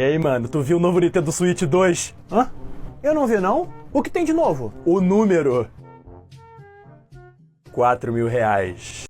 E aí, mano, tu viu o novo Nintendo Switch 2? Hã? Eu não vi, não. O que tem de novo? O número... R$4.000.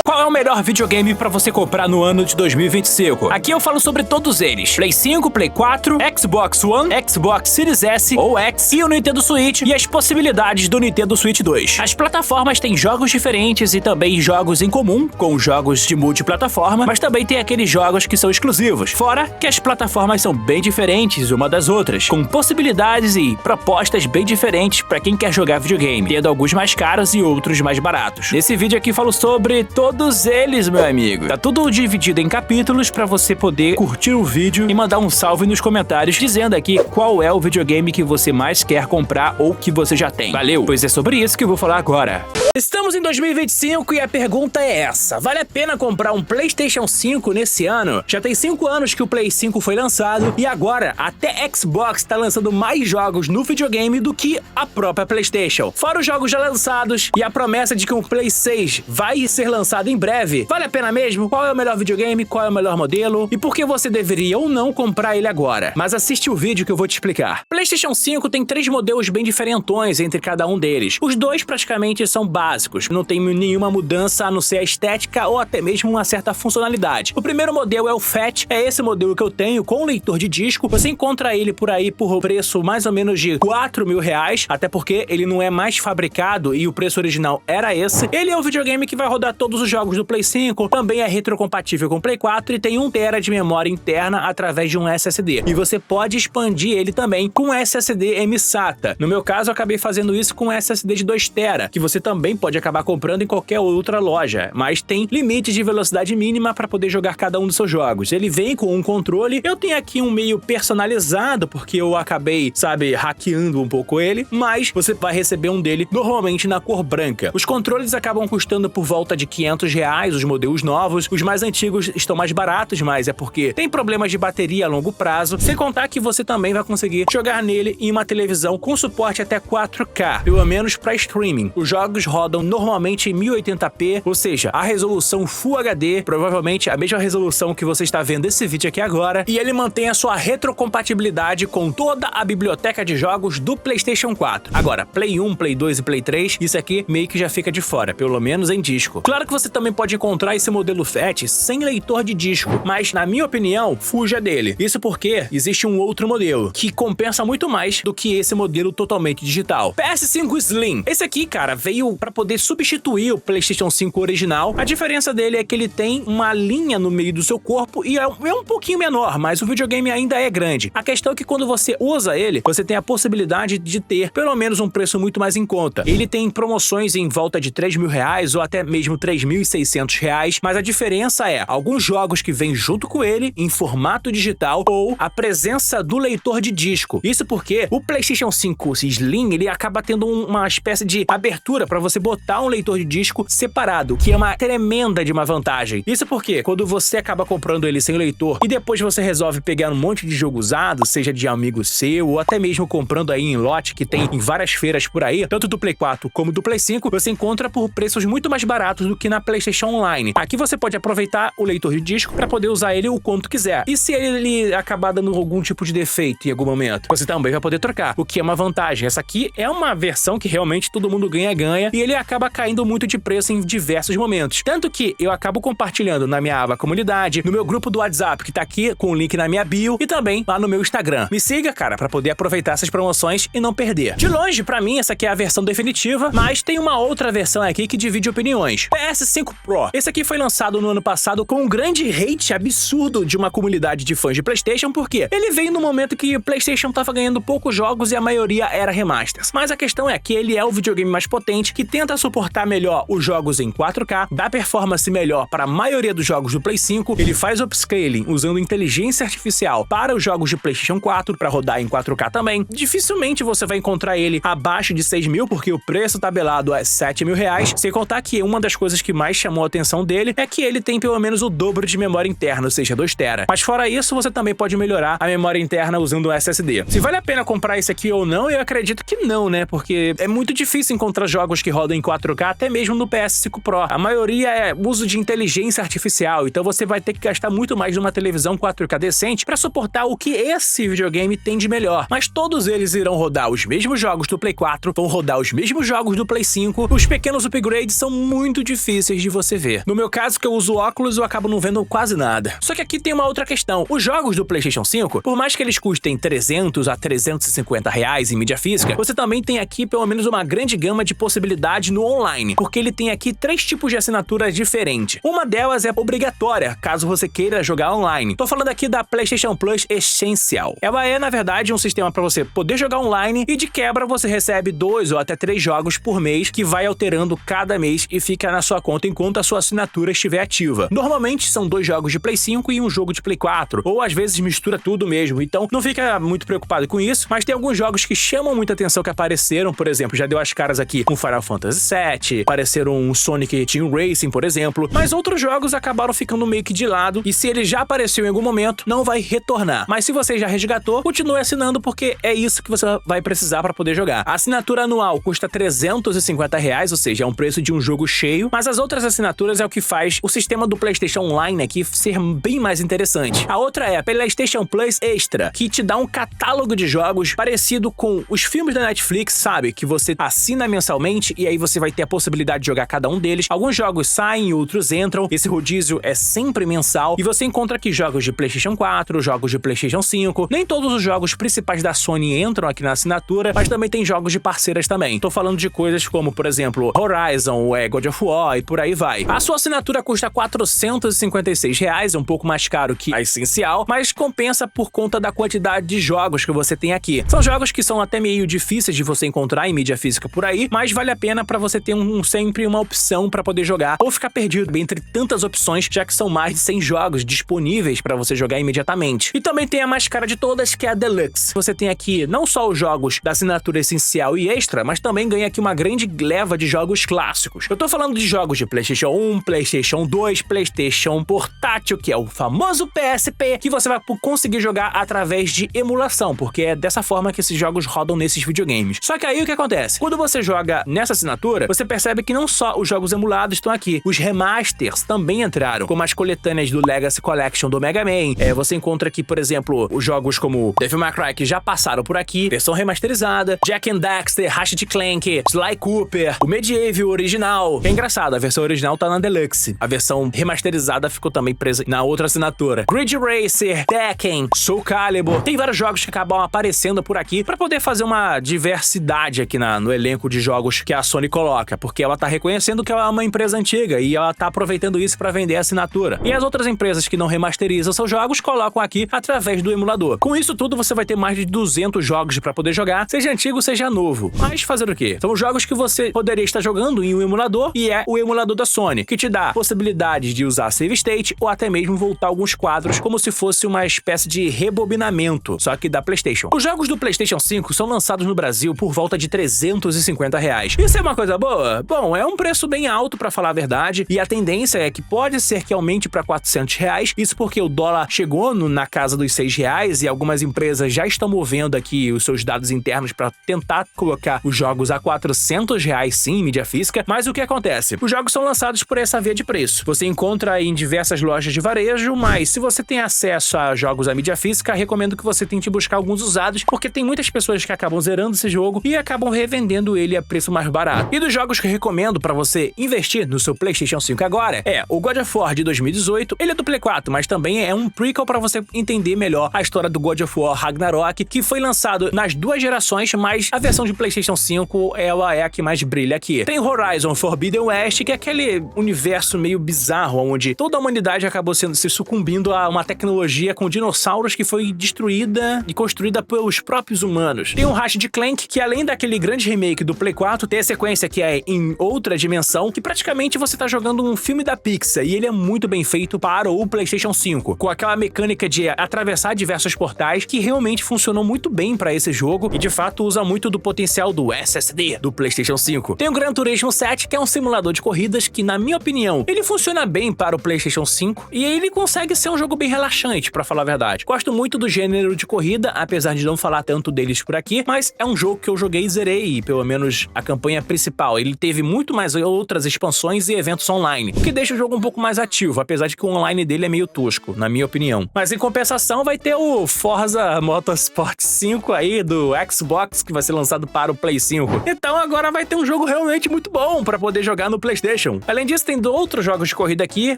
Qual é o melhor videogame pra você comprar no ano de 2025? Aqui eu falo sobre todos eles: Play 5, Play 4, Xbox One, Xbox Series S ou X e o Nintendo Switch e as possibilidades do Nintendo Switch 2. As plataformas têm jogos diferentes e também jogos em comum, com jogos de multiplataforma, mas também tem aqueles jogos que são exclusivos. Fora que as plataformas são bem diferentes uma das outras, com possibilidades e propostas bem diferentes pra quem quer jogar videogame, tendo alguns mais caros e outros mais baratos. Nesse vídeo aqui falo sobre todos eles, meu amigo. Tá tudo dividido em capítulos pra você poder curtir o vídeo e mandar um salve nos comentários dizendo aqui qual é o videogame que você mais quer comprar ou que você já tem. Valeu? Pois é sobre isso que eu vou falar agora. Estamos em 2025 e a pergunta é essa: vale a pena comprar um PlayStation 5 nesse ano? Já tem 5 anos que o Play 5 foi lançado e agora até Xbox tá lançando mais jogos no videogame do que a própria PlayStation. Fora os jogos já lançados e a promessa de que o Play 6 vai ser lançado em breve. Vale a pena mesmo? Qual é o melhor videogame? Qual é o melhor modelo? E por que você deveria ou não comprar ele agora? Mas assiste o vídeo que eu vou te explicar. PlayStation 5 tem 3 modelos bem diferentões entre cada um deles. Os dois praticamente são básicos, não tem nenhuma mudança a não ser a estética ou até mesmo uma certa funcionalidade. O primeiro modelo é o Fat, é esse modelo que eu tenho com leitor de disco. Você encontra ele por aí por preço mais ou menos de R$4.000, até porque ele não é mais fabricado e o preço original era esse. Ele é um videogame que vai rodar todos os jogos do Play 5, também é retrocompatível com o Play 4 e tem 1 TB de memória interna através de um SSD. E você pode expandir ele também com SSD M-SATA. No meu caso, eu acabei fazendo isso com SSD de 2 TB, que você também pode acabar comprando em qualquer outra loja, mas tem limite de velocidade mínima para poder jogar cada um dos seus jogos. Ele vem com um controle, eu tenho aqui um meio personalizado, porque eu acabei, sabe, hackeando um pouco ele, mas você vai receber um dele normalmente na cor branca. Os controles acabam custando por volta de R$500, os modelos novos. Os mais antigos estão mais baratos, mas é porque tem problemas de bateria a longo prazo, sem contar que você também vai conseguir jogar nele em uma televisão com suporte até 4K, pelo menos para streaming. Os jogos rodam normalmente em 1080p, ou seja, a resolução Full HD, provavelmente a mesma resolução que você está vendo esse vídeo aqui agora, e ele mantém a sua retrocompatibilidade com toda a biblioteca de jogos do PlayStation 4. Agora, Play 1, Play 2 e Play 3, isso aqui meio que já fica de fora, pelo menos em disco. Claro que você também pode encontrar esse modelo Fat sem leitor de disco, mas na minha opinião, fuja dele. Isso porque existe um outro modelo que compensa muito mais do que esse modelo totalmente digital. PS5 Slim. Esse aqui, cara, veio para poder substituir o PlayStation 5 original. A diferença dele é que ele tem uma linha no meio do seu corpo e é um pouquinho menor, mas o videogame ainda é grande. A questão é que quando você usa ele, você tem a possibilidade de ter pelo menos um preço muito mais em conta. Ele tem promoções em volta de R$3.000 ou até mesmo R$3.600, mas a diferença é alguns jogos que vêm junto com ele em formato digital ou a presença do leitor de disco. Isso porque o PlayStation 5 Slim, ele acaba tendo uma espécie de abertura para você botar um leitor de disco separado, que é uma tremenda de uma vantagem. Isso porque quando você acaba comprando ele sem leitor e depois você resolve pegar um monte de jogo usado, seja de amigo seu ou até mesmo comprando aí em lote que tem em várias feiras por aí, tanto do Play 4 como do Play 5, você encontra por preços muito mais baratos do que na PlayStation Online. Aqui você pode aproveitar o leitor de disco para poder usar ele o quanto quiser. E se ele acabar dando algum tipo de defeito em algum momento, você também vai poder trocar, o que é uma vantagem. Essa aqui é uma versão que realmente todo mundo ganha e ele acaba caindo muito de preço em diversos momentos. Tanto que eu acabo compartilhando na minha aba comunidade, no meu grupo do WhatsApp, que tá aqui com o link na minha bio, e também lá no meu Instagram. Me siga, cara, para poder aproveitar essas promoções e não perder. De longe, para mim, essa aqui é a versão definitiva, mas tem uma outra versão aqui que divide opiniões. PS5 Pro. Esse aqui foi lançado no ano passado com um grande hate absurdo de uma comunidade de fãs de PlayStation, porque ele veio no momento que o PlayStation tava ganhando poucos jogos e a maioria era remasters. Mas a questão é que ele é o videogame mais potente, que tenta suportar melhor os jogos em 4K, dá performance melhor para a maioria dos jogos do Play 5, ele faz upscaling usando inteligência artificial para os jogos de PlayStation 4, para rodar em 4K também. Dificilmente você vai encontrar ele abaixo de 6.000, porque o preço tabelado é R$7.000, sem contar que uma das coisas que mais mais chamou a atenção dele é que ele tem pelo menos o dobro de memória interna, ou seja, 2 TB. Mas fora isso, você também pode melhorar a memória interna usando um SSD. Se vale a pena comprar esse aqui ou não, eu acredito que não, né? Porque é muito difícil encontrar jogos que rodam em 4K, até mesmo no PS5 Pro. A maioria é uso de inteligência artificial, então você vai ter que gastar muito mais numa televisão 4K decente para suportar o que esse videogame tem de melhor. Mas todos eles irão rodar os mesmos jogos do Play 4, vão rodar os mesmos jogos do Play 5. Os pequenos upgrades são muito difíceis de você ver. No meu caso, que eu uso óculos, eu acabo não vendo quase nada. Só que aqui tem uma outra questão. Os jogos do PlayStation 5, por mais que eles custem 300 a 350 reais em mídia física, você também tem aqui pelo menos uma grande gama de possibilidades no online, porque ele tem aqui 3 tipos de assinatura diferentes. Uma delas é obrigatória, caso você queira jogar online. Tô falando aqui da PlayStation Plus Essential. Ela é, na verdade, um sistema para você poder jogar online e de quebra você recebe 2 ou até 3 jogos por mês que vai alterando cada mês e fica na sua conta enquanto a sua assinatura estiver ativa. Normalmente são 2 jogos de Play 5 e um jogo de Play 4, ou às vezes mistura tudo mesmo, então não fica muito preocupado com isso, mas tem alguns jogos que chamam muita atenção que apareceram, por exemplo, já deu as caras aqui com Final Fantasy VII, apareceram um Sonic Team Racing, por exemplo, mas outros jogos acabaram ficando meio que de lado, e se ele já apareceu em algum momento, não vai retornar. Mas se você já resgatou, continue assinando, porque é isso que você vai precisar para poder jogar. A assinatura anual custa 350 reais, ou seja, é um preço de um jogo cheio, mas as outras assinaturas é o que faz o sistema do PlayStation Online aqui ser bem mais interessante. A outra é a PlayStation Plus Extra, que te dá um catálogo de jogos parecido com os filmes da Netflix, sabe? Que você assina mensalmente e aí você vai ter a possibilidade de jogar cada um deles. Alguns jogos saem, outros entram. Esse rodízio é sempre mensal e você encontra aqui jogos de PlayStation 4, jogos de PlayStation 5. Nem todos os jogos principais da Sony entram aqui na assinatura, mas também tem jogos de parceiras também. Tô falando de coisas como, por exemplo, Horizon, God of War e por aí vai. A sua assinatura custa R$ 456 reais, é um pouco mais caro que a Essencial, mas compensa por conta da quantidade de jogos que você tem aqui. São jogos que são até meio difíceis de você encontrar em mídia física por aí, mas vale a pena para você ter sempre uma opção para poder jogar ou ficar perdido entre tantas opções, já que são mais de 100 jogos disponíveis para você jogar imediatamente. E também tem a mais cara de todas, que é a Deluxe. Você tem aqui não só os jogos da assinatura Essencial e Extra, mas também ganha aqui uma grande leva de jogos clássicos. Eu tô falando de jogos de PlayStation 1, PlayStation 2, PlayStation Portátil, que é o famoso PSP, que você vai conseguir jogar através de emulação, porque é dessa forma que esses jogos rodam nesses videogames. Só que aí o que acontece? Quando você joga nessa assinatura, você percebe que não só os jogos emulados estão aqui, os remasters também entraram, como as coletâneas do Legacy Collection do Mega Man. Você encontra aqui, por exemplo, os jogos como Devil May Cry, que já passaram por aqui, versão remasterizada, Jak and Daxter, Ratchet Clank, Sly Cooper, o Medieval original. É engraçado, a versão original tá na Deluxe. A versão remasterizada ficou também presa na outra assinatura. Grid Racer, Tekken, Soul Calibur. Tem vários jogos que acabam aparecendo por aqui para poder fazer uma diversidade aqui no elenco de jogos que a Sony coloca, porque ela tá reconhecendo que ela é uma empresa antiga e ela tá aproveitando isso para vender a assinatura. E as outras empresas que não remasterizam seus jogos colocam aqui através do emulador. Com isso tudo, você vai ter mais de 200 jogos para poder jogar, seja antigo, seja novo. Mas fazer o quê? São jogos que você poderia estar jogando em um emulador, e é o emulador da Sony, que te dá possibilidade de usar save state ou até mesmo voltar alguns quadros como se fosse uma espécie de rebobinamento, só que da PlayStation. Os jogos do PlayStation 5 são lançados no Brasil por volta de 350 reais. Isso é uma coisa boa? Bom, é um preço bem alto para falar a verdade, e a tendência é que pode ser que aumente para 400 reais, isso porque o dólar chegou na casa dos 6 reais e algumas empresas já estão movendo aqui os seus dados internos para tentar colocar os jogos a 400 reais sim em mídia física. Mas o que acontece? Os jogos são lançados por essa via de preço. Você encontra em diversas lojas de varejo, mas se você tem acesso a jogos à mídia física, recomendo que você tente buscar alguns usados, porque tem muitas pessoas que acabam zerando esse jogo e acabam revendendo ele a preço mais barato. E dos jogos que eu recomendo para você investir no seu PlayStation 5 agora é o God of War de 2018. Ele é do Play 4, mas também é um prequel para você entender melhor a história do God of War Ragnarok, que foi lançado nas 2 gerações, mas a versão de PlayStation 5 ela é a que mais brilha aqui. Tem Horizon Forbidden West, que é aquele universo meio bizarro onde toda a humanidade acabou se sucumbindo a uma tecnologia com dinossauros que foi destruída e construída pelos próprios humanos. Tem o Ratchet Clank, que além daquele grande remake do Play 4, tem a sequência que é em outra dimensão, que praticamente você tá jogando um filme da Pixar, e ele é muito bem feito para o PlayStation 5, com aquela mecânica de atravessar diversos portais que realmente funcionou muito bem para esse jogo e de fato usa muito do potencial do SSD do PlayStation 5. Tem o Gran Turismo 7, que é um simulador de corridas coisas que, na minha opinião, ele funciona bem para o PlayStation 5 e ele consegue ser um jogo bem relaxante, pra falar a verdade. Gosto muito do gênero de corrida, apesar de não falar tanto deles por aqui, mas é um jogo que eu joguei e zerei, pelo menos a campanha principal. Ele teve muito mais outras expansões e eventos online, o que deixa o jogo um pouco mais ativo, apesar de que o online dele é meio tosco, na minha opinião. Mas em compensação vai ter o Forza Motorsport 5 aí do Xbox, que vai ser lançado para o Play 5. Então agora vai ter um jogo realmente muito bom para poder jogar no PlayStation. Além disso, tem outros jogos de corrida aqui,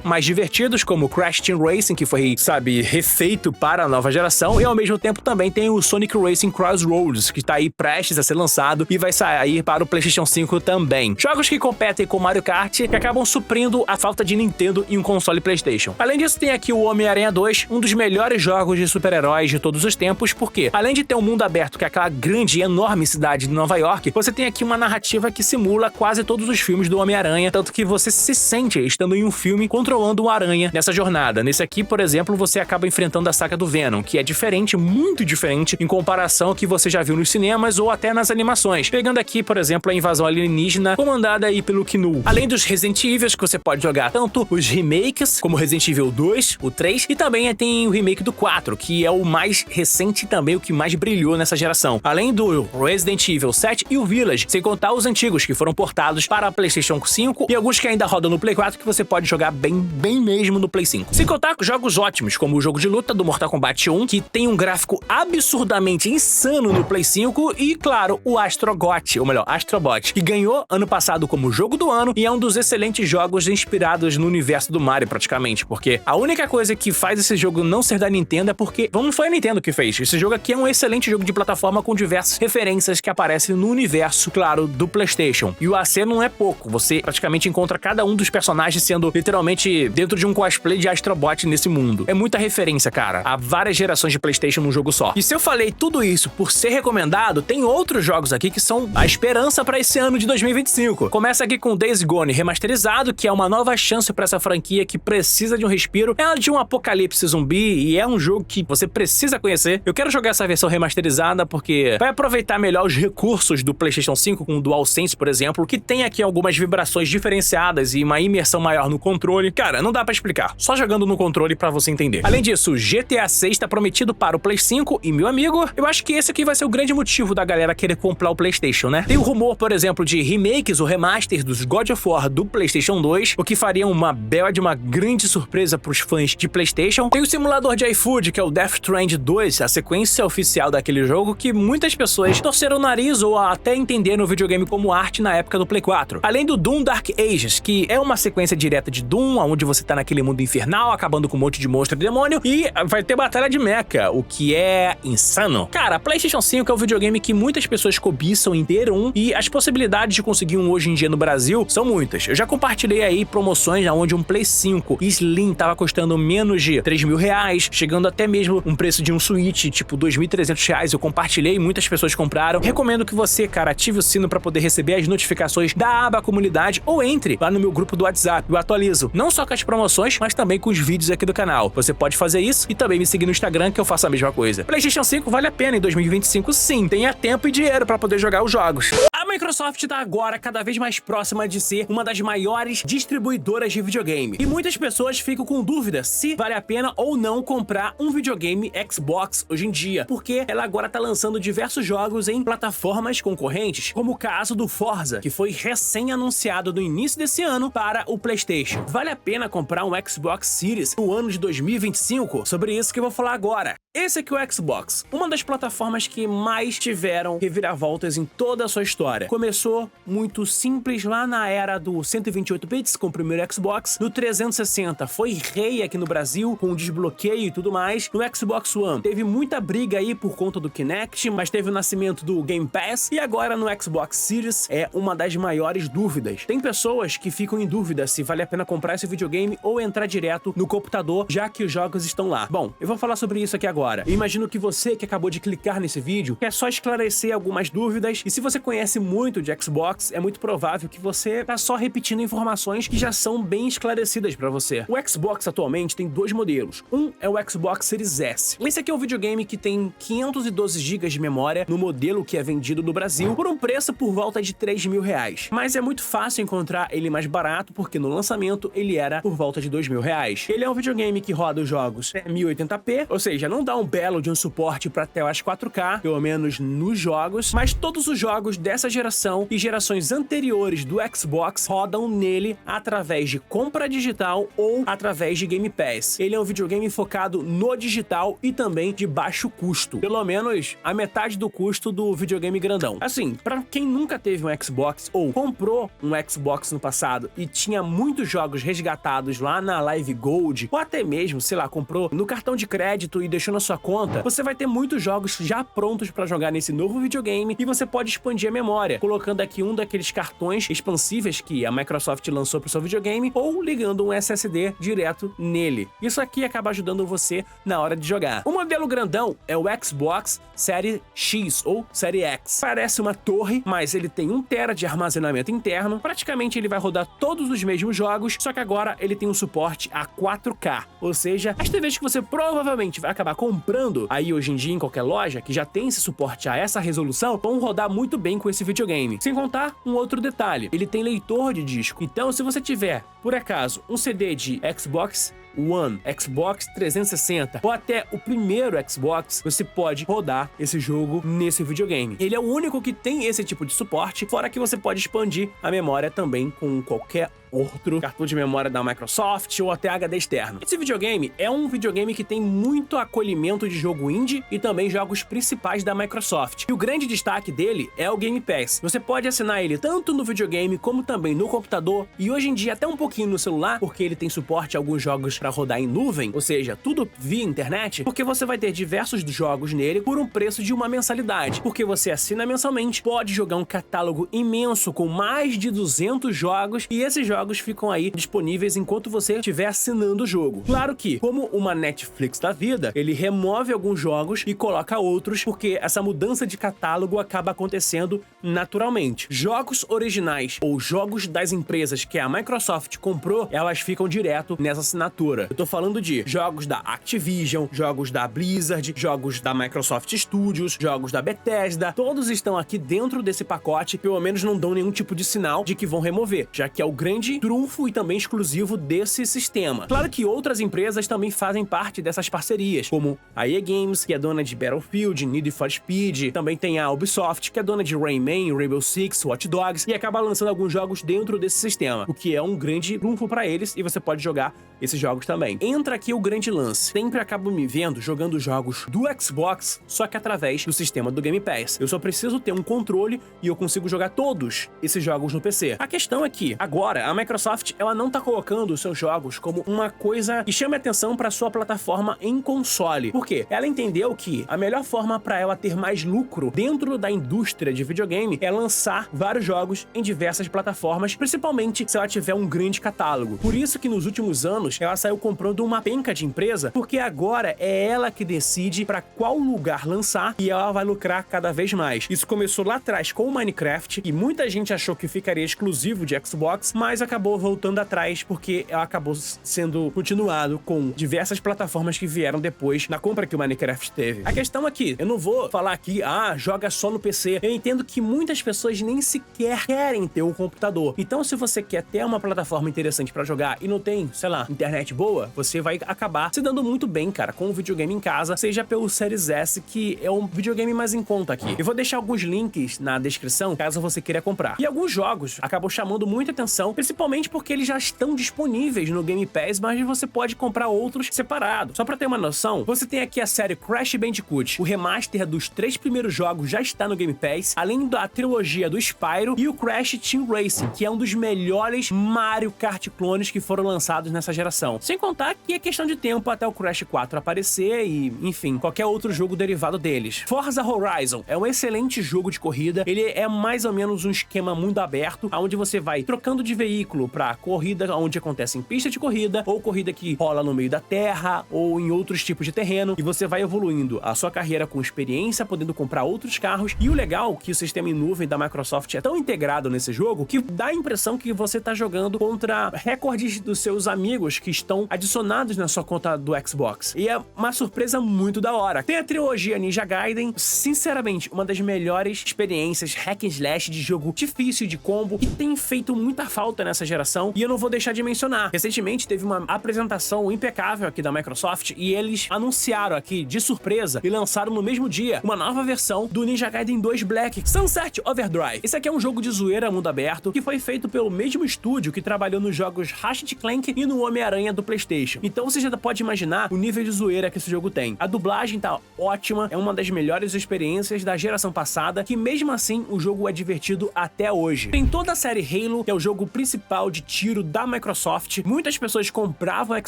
mais divertidos, como Crash Team Racing, que foi, sabe, refeito para a nova geração, e ao mesmo tempo também tem o Sonic Racing Crossroads, que tá aí prestes a ser lançado e vai sair para o PlayStation 5 também. Jogos que competem com Mario Kart, que acabam suprindo a falta de Nintendo em um console PlayStation. Além disso, tem aqui o Homem-Aranha 2, um dos melhores jogos de super-heróis de todos os tempos, porque além de ter um mundo aberto, que é aquela grande e enorme cidade de Nova York, você tem aqui uma narrativa que simula quase todos os filmes do Homem-Aranha, tanto que você se sente estando em um filme controlando o Aranha nessa jornada. Nesse aqui, por exemplo, você acaba enfrentando a saga do Venom, que é diferente, muito diferente, em comparação ao que você já viu nos cinemas ou até nas animações. Pegando aqui, por exemplo, a invasão alienígena comandada aí pelo Knu. Além dos Resident Evil, que você pode jogar tanto os remakes, como Resident Evil 2, o 3, e também tem o remake do 4, que é o mais recente e também o que mais brilhou nessa geração. Além do Resident Evil 7 e o Village, sem contar os antigos que foram portados para a PlayStation 5 e alguns que ainda rodam no Play 4 que você pode jogar bem mesmo no Play 5. Sem contar com jogos ótimos, como o jogo de luta do Mortal Kombat 1, que tem um gráfico absurdamente insano no Play 5, e claro, o Astrobot, ou melhor, Astrobot, que ganhou ano passado como jogo do ano e é um dos excelentes jogos inspirados no universo do Mario praticamente, porque a única coisa que faz esse jogo não ser da Nintendo é porque não foi a Nintendo que fez. Esse jogo aqui é um excelente jogo de plataforma com diversas referências que aparecem no universo, claro, do PlayStation. E o AC não é pouco, você praticamente encontra cada um dos personagens sendo literalmente dentro de um cosplay de Astrobot nesse mundo. É muita referência, cara, a várias gerações de PlayStation num jogo só. E se eu falei tudo isso por ser recomendado, tem outros jogos aqui que são a esperança para esse ano de 2025. Começa aqui com Days Gone remasterizado, que é uma nova chance para essa franquia que precisa de um respiro. É de um apocalipse zumbi e é um jogo que você precisa conhecer. Eu quero jogar essa versão remasterizada porque vai aproveitar melhor os recursos do PlayStation 5 com o DualSense, por exemplo, que tem aqui algumas vibrações diferenciadas e uma imersão maior no controle. Cara, não dá pra explicar, só jogando no controle pra você entender. Além disso, GTA 6 tá prometido para o Play 5 e, meu amigo, eu acho que esse aqui vai ser o grande motivo da galera querer comprar o PlayStation, né? Tem o rumor, por exemplo, de remakes ou remasters dos God of War do PlayStation 2, o que faria uma bela de uma grande surpresa pros fãs de PlayStation. Tem o simulador de iFood, que é o Death Stranding 2, a sequência oficial daquele jogo que muitas pessoas torceram o nariz ou até entenderam o videogame como arte na época do Play 4. Além do Doom Dark Ages, que é uma sequência direta de Doom, onde você tá naquele mundo infernal, acabando com um monte de monstro e demônio, e vai ter batalha de mecha, o que é insano. Cara, a PlayStation 5 é um videogame que muitas pessoas cobiçam em ter um, e as possibilidades de conseguir um hoje em dia no Brasil são muitas. Eu já compartilhei aí promoções onde um Play 5 Slim tava custando menos de R$3.000, chegando até mesmo um preço de um Switch, tipo R$2.300. Eu compartilhei, muitas pessoas compraram. Recomendo que você, cara, ative o sino para poder receber as notificações da aba comunidade ou entre lá no meu grupo do WhatsApp. Eu atualizo não só com as promoções, mas também com os vídeos aqui do canal. Você pode fazer isso e também me seguir no Instagram, que eu faço a mesma coisa. PlayStation 5 vale a pena em 2025, sim. Tenha tempo e dinheiro para poder jogar os jogos. A Microsoft está agora cada vez mais próxima de ser uma das maiores distribuidoras de videogame. E muitas pessoas ficam com dúvida se vale a pena ou não comprar um videogame Xbox hoje em dia, porque ela agora tá lançando diversos jogos em plataformas concorrentes, como o caso do Forza, que foi recém-anunciado no início desse ano para o PlayStation. Vale a pena comprar um Xbox Series no ano de 2025? Sobre isso que eu vou falar agora. Esse aqui é o Xbox, uma das plataformas que mais tiveram reviravoltas em toda a sua história. Começou muito simples lá na era do 128 bits com o primeiro Xbox, no 360 foi rei aqui no Brasil com desbloqueio e tudo mais. No Xbox One teve muita briga aí por conta do Kinect, mas teve o nascimento do Game Pass, e agora no Xbox Series é uma das maiores dúvidas. Tem pessoas que ficam em dúvida se vale a pena comprar esse videogame ou entrar direto no computador, já que os jogos estão lá. Bom, eu vou falar sobre isso aqui agora. agora. Eu imagino que você que acabou de clicar nesse vídeo quer só esclarecer algumas dúvidas, e se você conhece muito de Xbox, é muito provável que você tá só repetindo informações que já são bem esclarecidas para você. O Xbox atualmente tem dois modelos. Um é o Xbox Series S. Esse aqui é um videogame que tem 512 GB de memória no modelo que é vendido no Brasil por um preço por volta de R$3.000. Mas é muito fácil encontrar ele mais barato porque no lançamento ele era por volta de R$2.000. Ele é um videogame que roda os jogos em 1080p, ou seja, não dá um belo de um suporte para telas 4K, pelo menos nos jogos, mas todos os jogos dessa geração e gerações anteriores do Xbox rodam nele através de compra digital ou através de Game Pass. Ele é um videogame focado no digital e também de baixo custo, pelo menos a metade do custo do videogame grandão. Assim, para quem nunca teve um Xbox ou comprou um Xbox no passado e tinha muitos jogos resgatados lá na Live Gold, ou até mesmo, sei lá, comprou no cartão de crédito e deixou na sua conta, você vai ter muitos jogos já prontos para jogar nesse novo videogame e você pode expandir a memória, colocando aqui um daqueles cartões expansíveis que a Microsoft lançou para o seu videogame ou ligando um SSD direto nele. Isso aqui acaba ajudando você na hora de jogar. O modelo grandão é o Xbox Series X ou Series X. Parece uma torre, mas ele tem 1 TB de armazenamento interno. Praticamente ele vai rodar todos os mesmos jogos, só que agora ele tem um suporte a 4K. Ou seja, as TVs que você provavelmente vai acabar comprando aí hoje em dia em qualquer loja que já tem esse suporte a essa resolução, vão rodar muito bem com esse videogame. Sem contar um outro detalhe, ele tem leitor de disco. Então, se você tiver, por acaso, um CD de Xbox One, Xbox 360 ou até o primeiro Xbox, você pode rodar esse jogo nesse videogame. Ele é o único que tem esse tipo de suporte, fora que você pode expandir a memória também com qualquer outro cartão de memória da Microsoft ou até HD externo. Esse videogame é um videogame que tem muito acolhimento de jogo indie e também jogos principais da Microsoft. E o grande destaque dele é o Game Pass. Você pode assinar ele tanto no videogame como também no computador e hoje em dia até um pouquinho no celular, porque ele tem suporte a alguns jogos para rodar em nuvem, ou seja, tudo via internet, porque você vai ter diversos jogos nele por um preço de uma mensalidade. Porque você assina mensalmente, pode jogar um catálogo imenso com mais de 200 jogos e esses jogos ficam aí disponíveis enquanto você estiver assinando o jogo. Claro que, como uma Netflix da vida, ele remove alguns jogos e coloca outros, porque essa mudança de catálogo acaba acontecendo naturalmente. Jogos originais ou jogos das empresas que a Microsoft comprou, elas ficam direto nessa assinatura. Eu tô falando de jogos da Activision, jogos da Blizzard, jogos da Microsoft Studios, jogos da Bethesda, todos estão aqui dentro desse pacote, pelo menos não dão nenhum tipo de sinal de que vão remover, já que é o grande trunfo e também exclusivo desse sistema. Claro que outras empresas também fazem parte dessas parcerias, como a EA Games, que é dona de Battlefield, Need for Speed, também tem a Ubisoft, que é dona de Rayman, Rainbow Six, Watch Dogs, e acaba lançando alguns jogos dentro desse sistema, o que é um grande trunfo para eles, e você pode jogar esses jogos também. Entra aqui o grande lance. Sempre acabo me vendo jogando jogos do Xbox, só que através do sistema do Game Pass. Eu só preciso ter um controle e eu consigo jogar todos esses jogos no PC. A questão é que, agora, a Microsoft ela não tá colocando os seus jogos como uma coisa que chame atenção para sua plataforma em console. Por quê? Ela entendeu que a melhor forma para ela ter mais lucro dentro da indústria de videogame é lançar vários jogos em diversas plataformas, principalmente se ela tiver um grande catálogo. Por isso que nos últimos anos ela saiu comprando uma penca de empresa, porque agora é ela que decide para qual lugar lançar e ela vai lucrar cada vez mais. Isso começou lá atrás com o Minecraft, e muita gente achou que ficaria exclusivo de Xbox, mas acabou voltando atrás porque ela acabou sendo continuado com diversas plataformas que vieram depois na compra que o Minecraft teve. A questão aqui, eu não vou falar aqui, joga só no PC. Eu entendo que muitas pessoas nem sequer querem ter um computador. Então, se você quer ter uma plataforma interessante pra jogar e não tem, sei lá, internet boa, você vai acabar se dando muito bem, cara, com o videogame em casa, seja pelo Series S, que é um videogame mais em conta aqui. Eu vou deixar alguns links na descrição, caso você queira comprar. E alguns jogos acabam chamando muita atenção, principalmente porque eles já estão disponíveis no Game Pass, mas você pode comprar outros separados. Só pra ter uma noção, você tem aqui a série Crash Bandicoot. O remaster dos 3 primeiros jogos já está no Game Pass, além da trilogia do Spyro e o Crash Team Racing, que é um dos melhores Mario Kart clones que foram lançados nessa geração. Sem contar que é questão de tempo até o Crash 4 aparecer e, enfim, qualquer outro jogo derivado deles. Forza Horizon é um excelente jogo de corrida. Ele é mais ou menos um esquema mundo aberto, onde você vai trocando de veículo pra corrida onde acontece em pista de corrida, ou corrida que rola no meio da terra, ou em outros tipos de terreno, e você vai evoluindo a sua carreira com experiência, podendo comprar outros carros. E o legal é que o sistema em nuvem da Microsoft é tão integrado nesse jogo que dá a impressão que você tá jogando contra recordes dos seus amigos que estão adicionados na sua conta do Xbox. E é uma surpresa muito da hora. Tem a trilogia Ninja Gaiden, sinceramente, uma das melhores experiências hack and slash de jogo difícil de combo, que tem feito muita falta nessa geração, e eu não vou deixar de mencionar. Recentemente teve uma apresentação impecável aqui da Microsoft, e eles anunciaram aqui, de surpresa, e lançaram no mesmo dia, uma nova versão do Ninja Gaiden 2 Black, Sunset Overdrive. Esse aqui é um jogo de zoeira mundo aberto, que foi feito pelo mesmo estúdio que trabalhou nos jogos Ratchet & Clank e no Homem-Aranha do PlayStation. Então você já pode imaginar o nível de zoeira que esse jogo tem. A dublagem tá ótima, é uma das melhores experiências da geração passada, que mesmo assim o jogo é divertido até hoje. Tem toda a série Halo, que é o jogo principal de tiro da Microsoft. Muitas pessoas compravam o